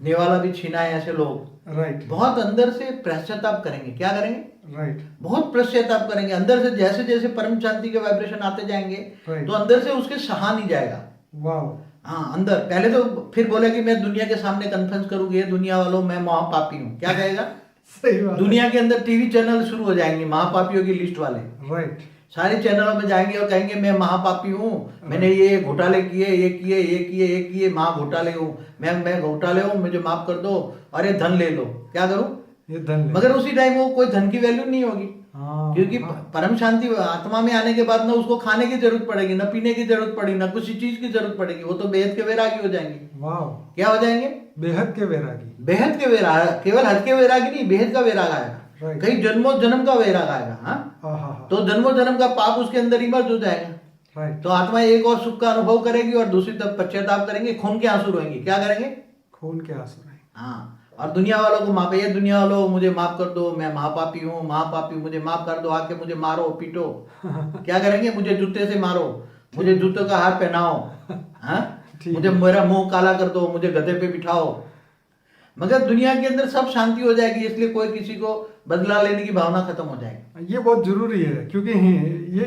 निवाला भी छीना है ऐसे लोग, राइट, बहुत अंदर से पश्चाताप करेंगे। क्या करेंगे? राइट, बहुत पश्चाताप करेंगे अंदर से। जैसे जैसे परम शांति के वाइब्रेशन आते जाएंगे तो अंदर से उसके सहा नहीं जाएगा। वाह, हाँ, अंदर पहले तो फिर बोले कि मैं दुनिया के सामने कन्फेंस करूंगी, दुनिया वालों मैं महापापी हूँ। क्या कहेगा? सही बात। दुनिया के अंदर टीवी चैनल शुरू हो जाएंगे महापापियों की लिस्ट वाले, राइट, सारे चैनलों में जाएंगे और कहेंगे मैं महापापी हूँ, मैंने ये घोटाले किए, ये किए, ये किए, ये किए, महा घोटाले हूँ, मैं घोटाले हूँ, मुझे माफ कर दो, अरे धन ले लो। क्या करूँ? ये धन ले। मगर उसी टाइम वो कोई धन की वैल्यू नहीं होगी, क्योंकि परम शांति आत्मा में आने के बाद ना उसको खाने की जरूरत पड़ेगी, ना पीने की जरूरत पड़ेगी, ना किसी चीज की जरूरत पड़ेगी। वो तो बेहद के वैरागी हो जाएंगे। वाह, क्या हो जाएंगे? बेहद के वैरागी। बेहद के वैराग, केवल हद के वैरागी नहीं, बेहद का वैराग आएगा। कई जन्मों जन्म का वैराग आएगा। हाँ, तो जन्मों जन्म का पाप उसके अंदर इमर्ज हो जाएगा। तो आत्मा एक और सुख का अनुभव करेगी और दूसरी तरफ पश्चाताप करेंगे, खून के आंसू रोएंगे। क्या करेंगे? खून के आंसू रोएंगे। हाँ, और दुनिया वालों को माफ, ये दुनिया वालों मुझे माफ कर दो, मैं महापापी हूँ, महापापी, मुझे माफ कर दो, आके मुझे मारो पीटो। क्या करेंगे? मुझे जूते से मारो, मुझे जूतों का हार पहनाओ, मुझे मेरा मुंह काला कर दो, मुझे गधे पे बिठाओ। मगर दुनिया के अंदर सब शांति हो जाएगी, इसलिए कोई किसी को बदला लेने की भावना खत्म हो जाएगी। ये बहुत जरूरी है, क्योंकि ये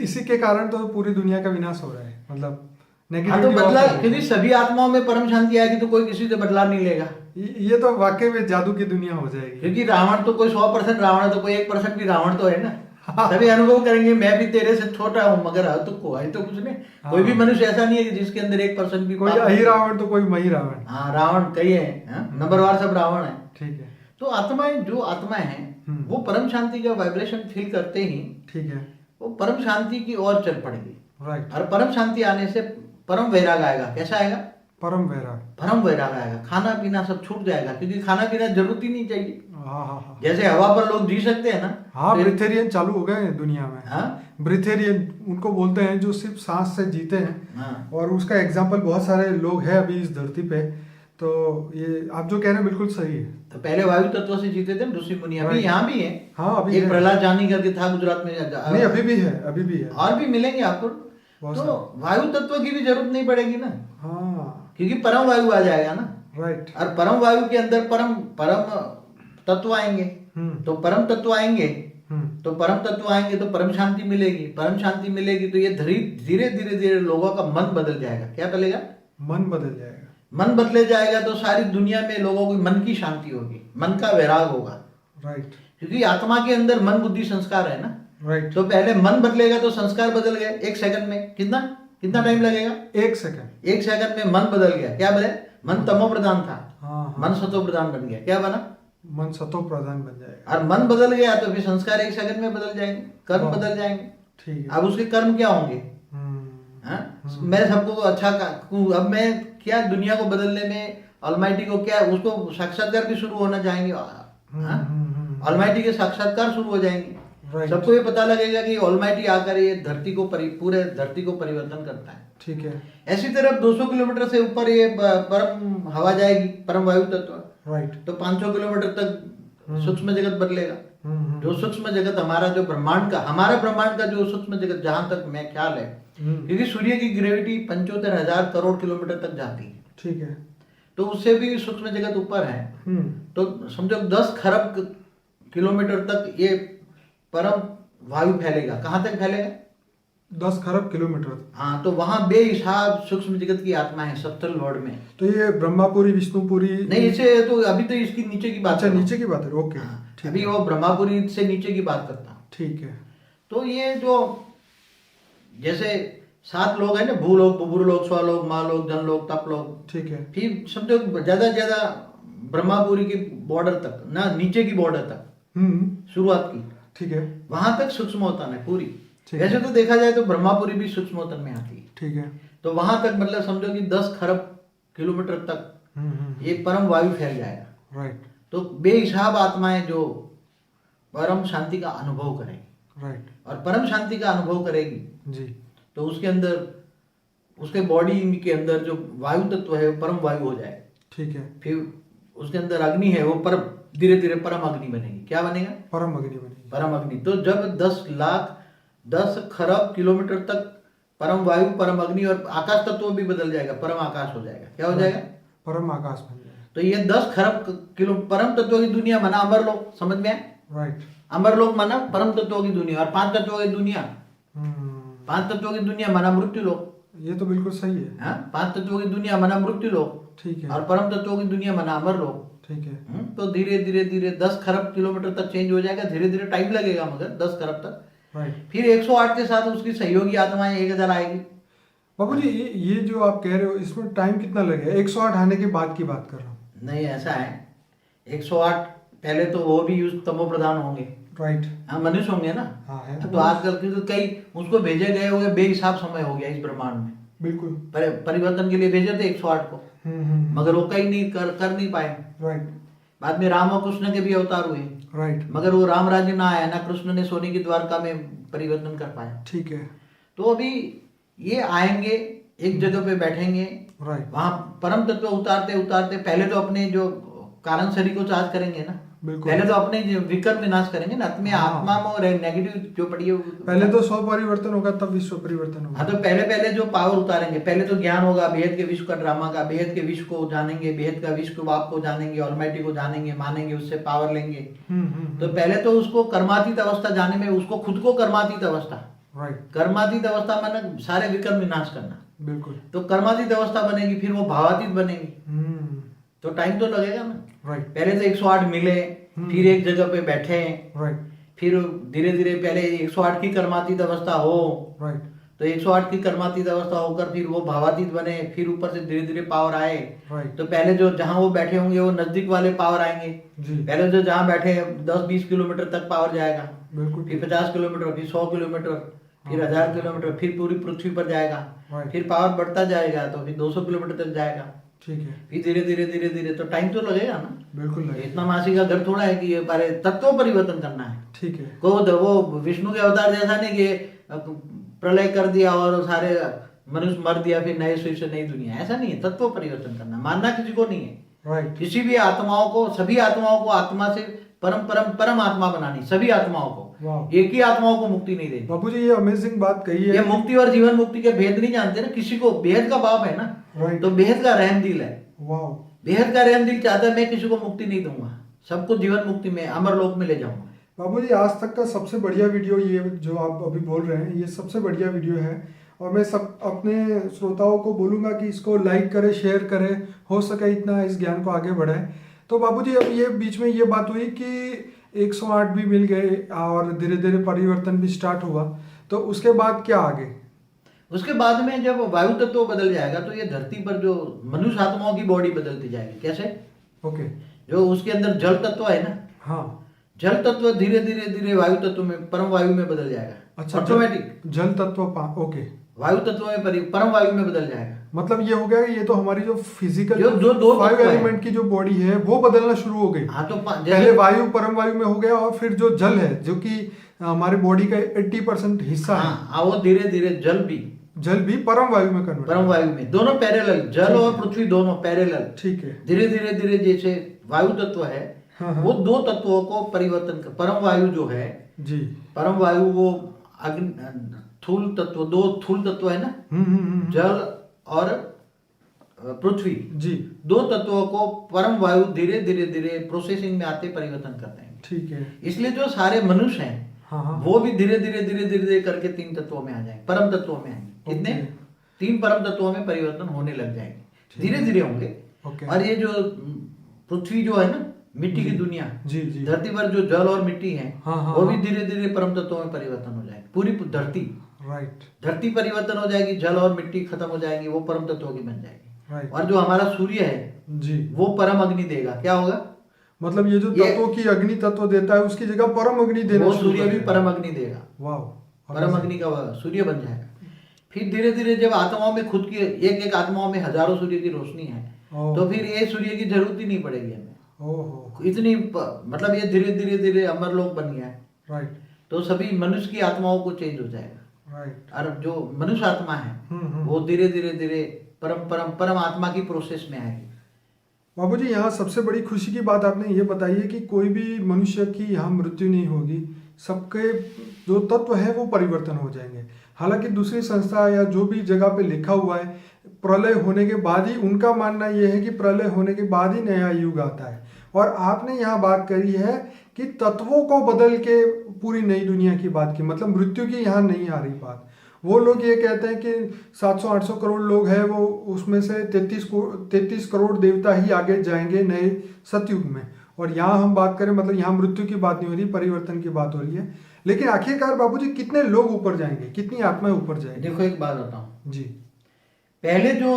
इसी के कारण तो पूरी दुनिया का विनाश हो रहा है। मतलब तो बदला, क्योंकि सभी आत्माओं में परम शांति आएगी तो कोई किसी से बदला नहीं लेगा। ये तो वाकई में जादू की दुनिया हो जाएगी। क्योंकि रावण तो कोई 100% रावण है, तो कोई 1% भी रावण तो है ना। सभी अनुभव करेंगे मैं भी तेरे से छोटा हूँ, मगर तो कोई तो कुछ नहीं। कोई भी मनुष्य ऐसा नहीं है कि जिसके अंदर 1% भी कोई अही रावण तो कोई मही रावण। हाँ, रावण कई है, नंबरवार सब रावण है। ठीक है। तो आत्माएं, जो आत्माएं हैं वो परम शांति का वाइब्रेशन फील करते ही, ठीक है, वो परम शांति की ओर चल पड़ेगी। राइट। और परम शांति आने से परम वैराग आएगा। कैसा आएगा? परम वैराग। परम वैराग आएगा। खाना पीना सब छूट जाएगा, क्योंकि खाना पीना जरूरत ही नहीं चाहिए। जैसे हवा पर लोग जी सकते हैं ना। हाँ, ब्रिथेरियन चालू हो गए हैं दुनिया में। हाँ, ब्रिथेरियन उनको बोलते हैं, जो सिर्फ सांस से जीते हैं। हाँ। और उसका एग्जाम्पल बहुत सारे लोग हैं अभी इस धरती पे। तो ये आप जो कह रहे हैं बिल्कुल सही है। तो पहले वायु तत्व से जीते थे ऋषि मुनि, अभी यहाँ भी है। हाँ, अभी एक प्रहलाद जानी करके था गुजरात में। नहीं, अभी भी है, अभी भी है, और भी मिलेंगे आपको। तो वायु तत्व की भी जरूरत नहीं पड़ेगी ना। हाँ, क्योंकि परम वायु आ जाएगा ना। राइट। और परम वायु के अंदर परम तत्व आएंगे। तो परम तत्व आएंगे, तो परम तत्व आएंगे तो परम शांति मिलेगी। परम शांति मिलेगी तो ये धीरे धीरे लोगों का मन बदल जाएगा। क्या बदलेगा? मन बदल जाएगा। मन बदले जाएगा तो सारी दुनिया में लोगों की मन की शांति होगी, मन का वैराग होगा। राइट। क्योंकि आत्मा के अंदर मन बुद्धि संस्कार है ना। राइट। तो पहले मन बदलेगा तो संस्कार बदल गए। 1 सेकंड में कितना टाइम लगेगा? 1 सेकंड। 1 सेकंड में मन बदल गया। क्या बदले? मन तमो प्रधान था। हाँ। मन सतो प्रधान बन गया। क्या बना? मन सतो प्रधान बन जाएगा। और मन बदल गया तो फिर संस्कार 1 सेकंड में बदल जाएंगे, कर्म बदल जाएंगे। ठीक है। अब उसके कर्म क्या होंगे? मैं सबको अच्छा अब मैं क्या दुनिया को बदलने में ऑलमाइटी को क्या उसको साक्षात्कार भी शुरू होना चाहेंगे। ऑलमाइटी के साक्षात्कार शुरू हो जाएंगे। सबको ये पता लगेगा कि ऑलमाइटी आकर ये धरती को पूरे धरती को परिवर्तन करता है। ठीक है। ऐसी तरफ 200 किलोमीटर से ऊपर ये परम हवा जाएगी, परम वायु तत्व। राइट। तो 500 किलोमीटर तक सूक्ष्म जगत बदलेगा। जो सूक्ष्म जगत हमारा जो ब्रह्मांड का, हमारा ब्रह्मांड का जो सूक्ष्म जगत, जहां तक मैं ख्याल है, क्योंकि सूर्य की ग्रेविटी 75,000 करोड़ किलोमीटर तक जाती है। ठीक है। तो उससे भी सूक्ष्म जगत ऊपर है। तो समझो 10 खरब किलोमीटर तक ये परम वायु फैलेगा। कहां तक फैलेगा? 10 खरब किलोमीटर। हाँ, तो वहां बेहिसाब सूक्ष्म जगत की आत्मा है सप्तल वर्ड में। तो ये ब्रह्मापुरी विष्णुपुरी नहीं, इसे तो अभी तो इसकी नीचे की बात। अच्छा, नीचे की बात है। ओके। अभी वो ब्रह्मापुरी से नीचे की बात करता हूँ। ठीक है। तो ये जो जैसे 7 लोग है ना, भूलोक, बुभुरलोक, स्वलोक, मालोक, जनलोक, तपलोक। ठीक है। फिर समझो ज्यादा ज्यादा ब्रह्मापुरी की बॉर्डर तक ना, नीचे की बॉर्डर तक शुरुआत की। ठीक है। वहां तक सूक्ष्मोतन है पूरी। वैसे तो देखा जाए तो ब्रह्मापुरी भी सूक्ष्मोतन में आती है। ठीक है। तो वहां तक मतलब समझो कि 10 खरब किलोमीटर तक ये परम वायु फैल जाएगा। राइट। तो बेहिसाब आत्माएं जो परम शांति का अनुभव करेगी। राइट। और परम शांति का अनुभव करेगी जी, तो उसके अंदर, उसके बॉडी के अंदर जो वायु तत्व है वो परम वायु हो जाए। ठीक है। फिर उसके अंदर अग्नि है, वो परम धीरे धीरे परम अग्नि बनेगी। क्या बनेगा? परम अग्नि बनेगी। परम अग्नि। तो जब 10 खरब किलोमीटर तक परम वायु, परम अग्नि और आकाश तत्व भी बदल जाएगा, परम आकाश हो जाएगा। क्या हो जाएगा? परम आकाश बन जाएगा। तो ये 10 खरब किलो परम तत्वों की दुनिया माना अमरलोक, समझ में आए? राइट। अमरलोक माना परम तत्वों की दुनिया, और 5 तत्वों की दुनिया, 5 तत्वों की दुनिया माना मृत्यु लोक। ये तो बिल्कुल सही है। हाँ, 5 तत्वों की दुनिया माना मृत्यु लोक, ठीक है। और परम तत्वों की दुनिया माना अमर लोक। ठीक है। तो धीरे धीरे धीरे 10 खरब किलोमीटर तक चेंज हो जाएगा, धीरे धीरे टाइम लगेगा मगर 10 खरब तक। राइट। फिर 108 के साथ उसकी सहयोगी आत्माएं 1000 आएगी। बाबूजी ये जो आप कह रहे हो इसमें टाइम कितना लगेगा? 108 आने के बाद की बात कर रहा हूँ। नहीं, ऐसा है 108 पहले तो वो भी यूज तमो प्रधान होंगे। राइट। हाँ, मनुष्य होंगे ना। हाँ है। तो आजकल के तो कई उसको भेजे गए हुए बेहिसाब समय हो गया इस ब्रह्मांड में। बिल्कुल। परिवर्तन के लिए भेजे थे 108 को, मगर वो कहीं नहीं कर नहीं पाए। राइट। बाद में राम और कृष्ण के भी अवतार हुए। राइट। मगर वो राम राज्य ना आया, ना कृष्ण ने सोने की द्वारका में परिवर्तन कर पाया। ठीक है। तो अभी ये आएंगे, एक जगह पे बैठेंगे, राइट। वहां परम तत्व उतारते उतारते पहले तो अपने जो कारण शरीर को चार्ज करेंगे ना। बिल्कुल। पहले तो अपने विकर्म विनाश करेंगे ना, अपने हाँ। आत्मा में नेगेटिव जो पड़ी है पहले तो 100 परिवर्तन होगा, तब विश्व परिवर्तन होगा। हाँ, तो पहले जो पावर उतारेंगे, पहले तो ज्ञान होगा बेहद के विश्व का ड्रामा का, बेहद के विश्व को जानेंगे, बेहद का विश्व को बाप को जानेंगे, ऑलमाइटी को जानेंगे, मानेंगे, उससे पावर लेंगे। तो पहले तो उसको कर्मातीत अवस्था जाने में, उसको खुद को कर्मातीत अवस्था। राइट। कर्मातीत अवस्था माने सारे विकर्म विनाश करना। बिल्कुल। तो कर्मातीत अवस्था बनेगी, फिर वो भावातीत बनेगी। तो टाइम तो लगेगा ना। राइट। पहले तो 108 मिले, फिर एक जगह पे बैठे। राइट। फिर धीरे धीरे पहले 108 की कर्मातीत अवस्था हो। राइट। तो 108 की कर्मातीत अवस्था होकर फिर वो भावातीत बने, फिर ऊपर से धीरे धीरे पावर आए। राइट। तो पहले जो जहां वो बैठे होंगे वो नजदीक वाले पावर आएंगे जी। पहले जो जहां बैठे 10-20 किलोमीटर तक पावर जाएगा, बिल्कुल। फिर 50 किलोमीटर, फिर 100 किलोमीटर, फिर 1000 किलोमीटर, फिर पूरी पृथ्वी पर जाएगा। राइट। फिर पावर बढ़ता जाएगा तो फिर 200 किलोमीटर तक जाएगा। ठीक है। फिर धीरे धीरे धीरे धीरे तो टाइम तो लगेगा ना। बिल्कुल लगेगा। इतना मासी का घर थोड़ा है कि ये बारे तत्व परिवर्तन करना है। ठीक है। वो विष्णु के अवतार जैसा नहीं कि प्रलय कर दिया और सारे मनुष्य मर दिया, फिर नए सिर से नई दुनिया, ऐसा नहीं है। तत्व परिवर्तन करना मानना किसी को नहीं है। राइट। किसी भी आत्माओं को, सभी आत्माओं को आत्मा से परम परम परम आत्मा बनानी, सभी आत्माओं को। एक ही आत्माओं को मुक्ति नहीं देनी। बाबूजी ये अमेजिंग बात कही है। ये मुक्ति और जीवन मुक्ति के भेद नहीं जानते ना। किसी को बेहद का बाप है ना, राइट। तो बेहद का रहम दिल है। वाह। बेहद का रहम दिल चाहता है मैं किसी को मुक्ति नहीं दूंगा, सबको जीवन मुक्ति में अमर लोक में ले जाऊंगा। बाबूजी आज तक का सबसे बढ़िया वीडियो ये जो आप अभी बोल रहे हैं, ये सबसे बढ़िया वीडियो है। और मैं सब अपने श्रोताओं को बोलूँगा कि इसको लाइक करें, शेयर करें, हो सके इतना इस ज्ञान को आगे बढ़ाएं। तो बाबूजी अब ये बीच में ये बात हुई कि 108 भी मिल गए और धीरे धीरे परिवर्तन भी स्टार्ट हुआ, तो उसके बाद क्या आगे? उसके बाद में जब वायु तत्व बदल जाएगा तो ये धरती पर जो मनुष्य आत्माओं की बॉडी बदलती जाएगी। कैसे? ओके। जो उसके अंदर जल तत्व है ना, हाँ, जल तत्व धीरे धीरे धीरे वायु तत्व में, परम वायु में बदल जाएगा। अच्छा, ऑटोमेटिक जल तत्व ओके, वायु तत्व में परम वायु में बदल जाएगा। मतलब ये हो गया कि ये तो हमारी जो फिजिकल जो दो 5 एलिमेंट की जो बॉडी है वो बदलना शुरू हो गई। हाँ, तो पहले वायु परम वायु में हो गया और फिर जो जल है जो कि हमारे बॉडी का 80% हिस्सा है, हाँ, वो धीरे धीरे जल भी परम वायु में कन्वर्ट, परम वायु में, दोनों पैरेलल, जल और पृथ्वी दोनों पैरेलल। ठीक है। धीरे धीरे धीरे जैसे वायु तत्व है, हाँ, हाँ। वो 2 तत्वों को परिवर्तन कर, परम वायु जो है जी, परम वायु वो अग्नि थूल तत्व, 2 थूल तत्व है ना, जल और पृथ्वी जी, 2 तत्वों को परम वायु धीरे धीरे धीरे प्रोसेसिंग में आते परिवर्तन करते हैं। ठीक है। इसलिए जो सारे मनुष्य हैं, हाँ, हाँ। वो भी धीरे धीरे धीरे धीरे करके 3 तत्वों में आ जाएंगे, परम तत्वों में आएंगे। कितने? 3 परम तत्वों में परिवर्तन होने लग जाएंगे, धीरे धीरे होंगे। और ये जो पृथ्वी जो है ना, मिट्टी की दुनिया, जी जी, धरती पर जो जल और मिट्टी है, हाँ, वो भी धीरे धीरे परम तत्वों में परिवर्तन हो जाएगी। पूरी धरती, राइट, धरती परिवर्तन हो जाएगी, जल और मिट्टी खत्म हो जाएगी, वो परम तत्वों की बन जाएगी। राइट। और जो हमारा सूर्य है जी, वो परम अग्नि देगा। क्या होगा? मतलब ये जो तत्वों की अग्नि तत्व देता है उसकी जगह परम अग्नि देना, वो सूर्य भी परम अग्नि देगा। वाह, परम अग्नि का सूर्य बन जाएगा। फिर धीरे धीरे जब आत्माओं में खुद की एक आत्माओं में हजारों सूर्य की रोशनी है, तो फिर ये सूर्य की जरूरत ही नहीं पड़ेगी हमें। इतनी मतलब ये धीरे धीरे धीरे अमरलोक बन गया है। राइट। तो सभी मनुष्य की आत्माओं को चेंज हो जाएगा। राइट। और जो मनुष्य आत्मा है वो धीरे धीरे धीरे परम आत्मा की प्रोसेस में आएगी। बाबूजी यहाँ सबसे बड़ी खुशी की बात आपने ये बताई है कि कोई भी मनुष्य की यहाँ मृत्यु नहीं होगी, सबके जो तत्व है वो परिवर्तन हो जाएंगे। हालांकि दूसरी संस्था या जो भी जगह पे लिखा हुआ है प्रलय होने के बाद ही, उनका मानना यह है कि प्रलय होने के बाद ही नया युग आता है। और आपने यहाँ बात करी है कि तत्वों को बदल के पूरी नई दुनिया की बात की, मतलब मृत्यु की यहाँ नहीं आ रही बात। वो लोग ये कहते हैं कि 700-800 करोड़ लोग हैं, वो उसमें से 33 करोड़ देवता ही आगे जाएंगे नए सतयुग में। और यहाँ हम बात करें, मतलब यहाँ मृत्यु की बात नहीं हो रही, परिवर्तन की बात हो रही है। लेकिन आखिरकार बाबूजी कितने लोग ऊपर जाएंगे, कितनी आत्माएं ऊपर जाएंगी? देखो एक बात बताऊं जी। पहले जो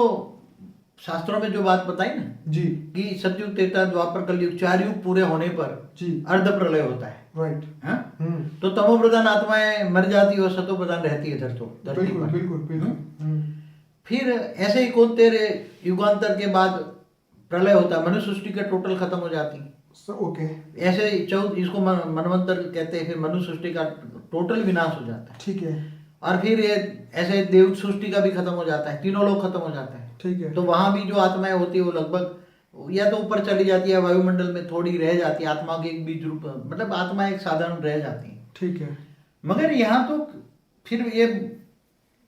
शास्त्रों में जो बात बताई ना जी कि सतयुग, त्रेता, द्वापर, कलयुग, 4 युग पूरे होने पर जी अर्ध प्रलय होता है। राइट। तो तमो प्रधान आत्माएं मर जाती है और सतो प्रधान रहती है धरती बिल्कुल पर। बिल्कुल बिल्कुल। फिर ऐसे ही कौन तेरे युगांतर के बाद प्रलय होता है, मनुष्य सृष्टि का टोटल खत्म हो जाती है। ओके। ऐसे ही इसको मनवंतर कहते हैं। फिर मनुष्य सृष्टि का टोटल विनाश हो जाता है। ठीक है। और फिर ये ऐसे देव सृष्टि का भी खत्म हो जाता है, तीनों लोग खत्म हो जाते हैं। ठीक है। तो वहां भी जो आत्माएं होती है वो लगभग या तो ऊपर चली जाती है, वायुमंडल में थोड़ी रह जाती है, आत्मा के एक बीज रूप, मतलब आत्मा एक साधारण रह जाती है। ठीक है। मगर यहाँ तो फिर ये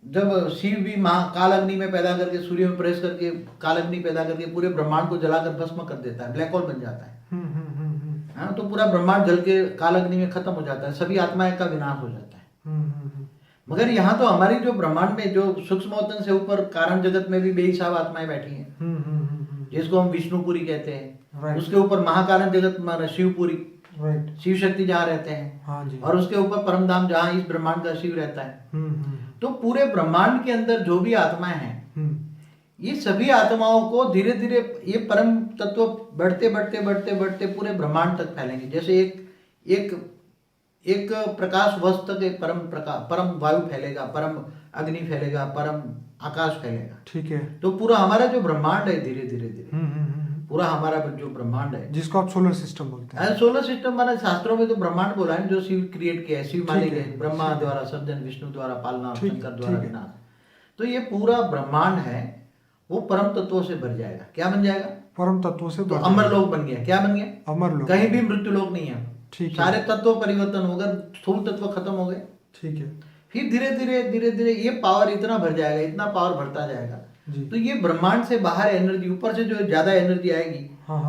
जब शिव भी काल अग्नि में पैदा करके, सूर्य में प्रवेश करके काल अग्नि पैदा करके पूरे ब्रह्मांड को जलाकर भस्म कर देता है, ब्लैक होल बन जाता है। हाँ, तो पूरा ब्रह्मांड जल के काल अग्नि में खत्म हो जाता है, सभी आत्माएं का विनाश हो जाता है। मगर यहाँ तो हमारी जो ब्रह्मांड में जो सूक्ष्मोतन से ऊपर कारण जगत में भी बेहिसाब आत्माएं बैठी हैं, जिसको हम विष्णुपुरी कहते हैं। उसके ऊपर महाकारण जगत शिवपुरी, शिव शक्ति जहाँ रहते हैं। हाँ जी। और उसके ऊपर परमधाम जहाँ इस ब्रह्मांड का शिव रहता है। तो पूरे ब्रह्मांड के अंदर जो भी आत्माएं हैं, ये सभी आत्माओं को धीरे धीरे ये परम तत्व बढ़ते बढ़ते बढ़ते बढ़ते पूरे ब्रह्मांड तक फैलेंगे। जैसे एक प्रकाश वस्तु तक एक परम वायु फैलेगा, परम अग्नि फैलेगा, परम आकाश फैलेगा। ठीक है। तो पूरा हमारा जो ब्रह्मांड है धीरे धीरे पूरा हमारा जो ब्रह्मांड है, जिसको आप सोलर सिस्टम बोलते हैं। सोलर सिस्टम माने शास्त्रों में तो ब्रह्मांड बोला है, जो शिव क्रिएट किया है, शिव माने गए, ब्रह्मा द्वारा सर्जन, विष्णु द्वारा पालना, शंकर द्वारा विनाश। तो ये पूरा ब्रह्मांड है वो परम तत्वों से भर जाएगा। क्या बन जाएगा? परम तत्वों से। तो अमर लोक बन गया। क्या बन गया? अमर लोक। कहीं भी मृत्यु लोक नहीं है। ठीक है। सारे तत्व परिवर्तन हो गए, स्थूल तत्व खत्म हो गए। ठीक है। फिर धीरे धीरे ये पावर इतना भर जाएगा, इतना पावर भरता जाएगा। तो ये ब्रह्मांड से बाहर एनर्जी, ऊपर से जो ज्यादा एनर्जी आएगी,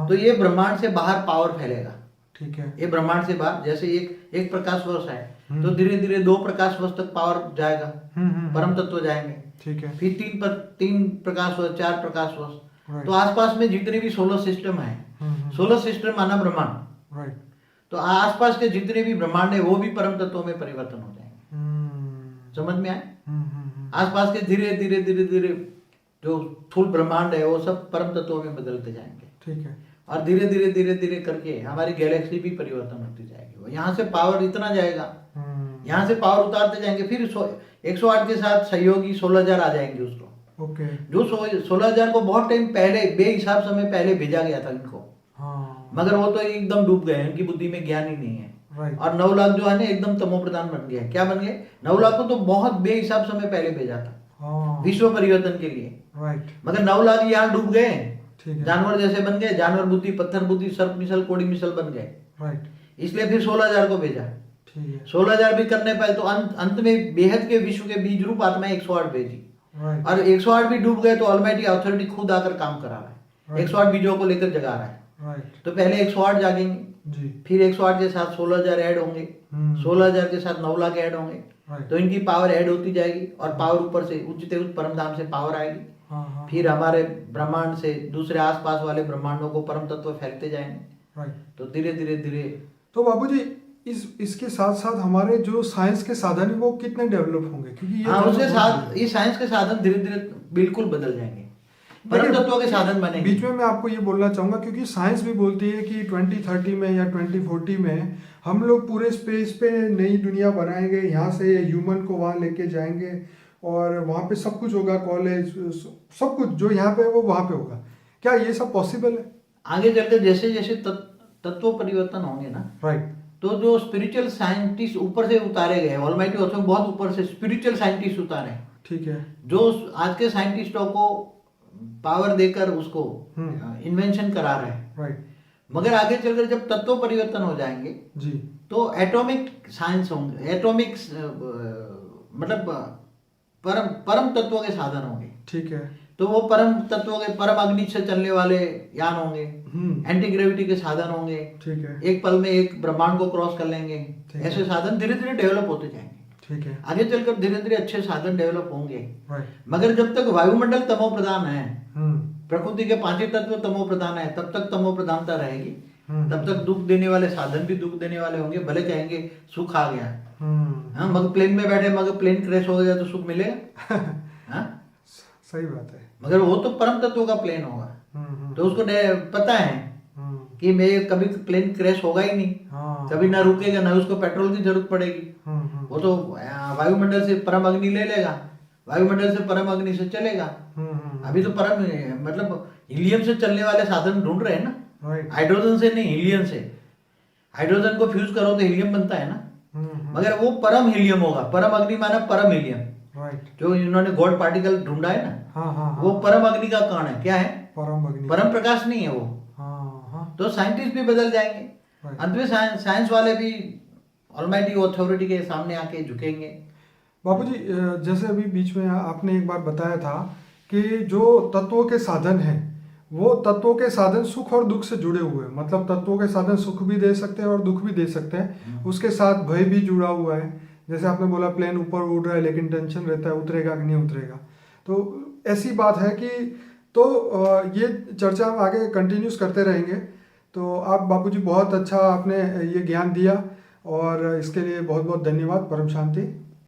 तो ये ब्रह्मांड से बाहर पावर फैलेगा। ठीक है। ये ब्रह्मांड से बाहर, जैसे एक प्रकाश वर्ष है तो धीरे धीरे 2 प्रकाश वर्ष तक पावर जाएगा, परम तत्व जाएंगे। ठीक है। फिर 3 प्रकाश वर्ष, 4 प्रकाश वर्ष। तो आसपास में जितने भी सोलर सिस्टम है, सोलर सिस्टम माना ब्रह्मांड, राइट। तो आसपास के जितने भी ब्रह्मांड है वो भी परम तत्वों में परिवर्तन हो जाएंगे। समझ में आए? आसपास के धीरे धीरे धीरे धीरे जो स्थूल ब्रह्मांड है वो सब परम तत्वों में बदलते जाएंगे। ठीक है। और धीरे धीरे करके हमारी गैलेक्सी भी परिवर्तन होती जाएगी। यहाँ से पावर इतना जाएगा, यहाँ से पावर उतारते जाएंगे। फिर 108 के साथ सहयोगी 16,000 आ जाएंगे उसको। ओके। जो 16,000 को बहुत टाइम पहले बेहिसाब समय पहले भेजा गया था इनको। हाँ। मगर वो तो एकदम डूब गए, उनकी बुद्धि में ज्ञान ही नहीं है। राइट। और 9 लाख जो है ना एकदम तमो प्रधान बन गया। क्या बन गए? 9 लाख को तो बहुत बेहिसाब समय पहले भेजा था। हाँ। विश्व परिवर्तन के लिए। राइट। मगर 9 लाख यहाँ डूब गए, जानवर जैसे बन गए, जानवर बुद्धि, पत्थर बुद्धि, सर्प मिसल, कोड़ी मिसल बन गए। राइट। इसलिए फिर 16,000 को भेजा। 16,000 भी करने पाए तो अंत में बेहद के विश्व के बीज रूप आत्मा 108 भेजी। और 108 भी डूब गए तो ऑलमाइटी अथॉरिटी खुद आकर काम करा रहा है। 108 बीजों को लेकर जगा रहा है। तो पहले 108 जागेंगे, फिर 108 के साथ 16,000 ऐड होंगे, 16,000 के साथ 9 लाख ऐड होंगे। तो इनकी पावर ऐड होती जाएगी और पावर ऊपर से उच्चते उच्च परम धाम से पावर आएगी। फिर हमारे ब्रह्मांड से दूसरे आसपास वाले ब्रह्मांडों को परम तत्व फैलते जाएंगे। तो धीरे धीरे तो बाबूजी इसके साथ साथ हमारे जो साइंस के साधन है वो कितने डेवलप होंगे? क्योंकि उसके साथ ये साइंस के साधन धीरे धीरे बिल्कुल बदल जाएंगे, परम तत्वों के साधन बनेंगे। बीच में मैं आपको ये बोलना चाहूंगा, क्योंकि साइंस भी बोलती है कि 2030 में या 2040 में हम लोग पूरे स्पेस पे नई दुनिया बनाएंगे, यहाँ से ह्यूमन को वहाँ लेके जाएंगे और वहाँ पे सब कुछ होगा, कॉलेज सब कुछ जो यहाँ पे है वो वहाँ पे होगा। क्या ये सब पॉसिबल है? आगे चलकर जैसे जैसे तत्व परिवर्तन होंगे ना, राइट, तो जो स्पिरिचुअल साइंटिस्ट ऊपर से उतारे गए, ऑलमाइटी ऑथर बहुत ऊपर से स्पिरिचुअल साइंटिस्ट उतारे, ठीक है, जो आज के साइंटिस्टों को पावर देकर उसको इन्वेंशन करा रहे हैं। राइट। मगर आगे चलकर जब तत्व परिवर्तन हो जाएंगे जी तो एटॉमिक साइंस होंगे, एटॉमिक मतलब परम परम तत्वों के साधन होंगे। ठीक है। तो वो परम तत्वों के, परम अग्नि से चलने वाले यान होंगे, एंटी ग्रेविटी के साधन होंगे। ठीक है। एक पल में एक ब्रह्मांड को क्रॉस कर लेंगे। ऐसे साधन धीरे धीरे डेवलप होते जाएंगे। ठीक है। आगे चलकर धीरे धीरे अच्छे साधन डेवलप होंगे। राइट। मगर जब तक वायुमंडल तमो प्रधान है, प्रकृति के पांचों तत्व तमो प्रधान है, तब तक तमो प्रधानता रहेगी। तब तक दुख देने वाले साधन भी दुख देने वाले होंगे। भले कहेंगे सुख आ गया, हाँ, मगर प्लेन में बैठे मगर प्लेन क्रैश हो गया तो सुख मिलेगा? हाँ, सही बात है। मगर वो तो परम तत्व का प्लेन होगा। तो उसको पता है कि मैं कभी प्लेन क्रैश होगा ही नहीं। हाँ। कभी ना रुकेगा, ना उसको पेट्रोल की जरूरत पड़ेगी। वो तो वायुमंडल से परम अग्नि ले लेगा, वायुमंडल से परम अग्नि से चलेगा। अभी तो परम मतलब हीलियम से चलने वाले साधन ढूंढ रहे हैं ना। हाइड्रोजन से नहीं, हीलियम से। हाइड्रोजन को फ्यूज करो तो हीलियम बनता है ना। मगर वो परम हीलियम होगा। परम अग्नि माना परम हीलियम। जो इन्होंने गॉड पार्टिकल ढूंढा है ना, वो परम अग्नि का कण है। क्या है? परम अग्नि। परम प्रकाश नहीं है वो। तो साइंटिस्ट भी बदल जाएंगे। अंत में साइंस वाले भी ऑलमाइटी अथॉरिटी के सामने आके झुकेंगे। बापूजी, जैसे अभी बीच में आपने एक बार बताया था कि जो तत्वों के साधन हैं वो तत्वों के साधन सुख और दुख से जुड़े हुए हैं। मतलब तत्वों के साधन सुख भी दे सकते हैं और दुख भी दे सकते हैं। उसके साथ भय भी जुड़ा हुआ है। जैसे आपने बोला प्लेन ऊपर उड़ रहा है लेकिन टेंशन रहता है उतरेगा कि नहीं उतरेगा। तो ऐसी बात है कि तो ये चर्चा हम आगे कंटिन्यूस करते रहेंगे। तो आप बापूजी बहुत अच्छा आपने ये ज्ञान दिया और इसके लिए बहुत बहुत धन्यवाद। परम शांति।